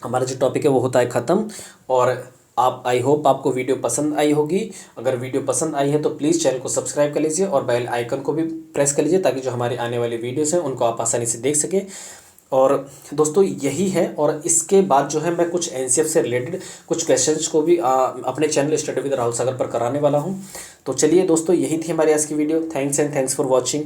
[SPEAKER 1] हमारा जो टॉपिक है वो होता है ख़त्म। और आई होप आपको वीडियो पसंद आई होगी। अगर वीडियो पसंद आई है तो प्लीज़ चैनल को सब्सक्राइब कर लीजिए और बेल आइकन को भी प्रेस कर लीजिए, ताकि जो हमारी आने वाली वीडियोस हैं उनको आप आसानी से देख सकें। और दोस्तों यही है, और इसके बाद जो है मैं कुछ एनसीएफ से रिलेटेड कुछ क्वेश्चंस को भी अपने चैनल स्टडी विद राहुल सागर पर कराने वाला हूँ। तो चलिए दोस्तों, यही थी हमारी आज की वीडियो। Thanks for watching.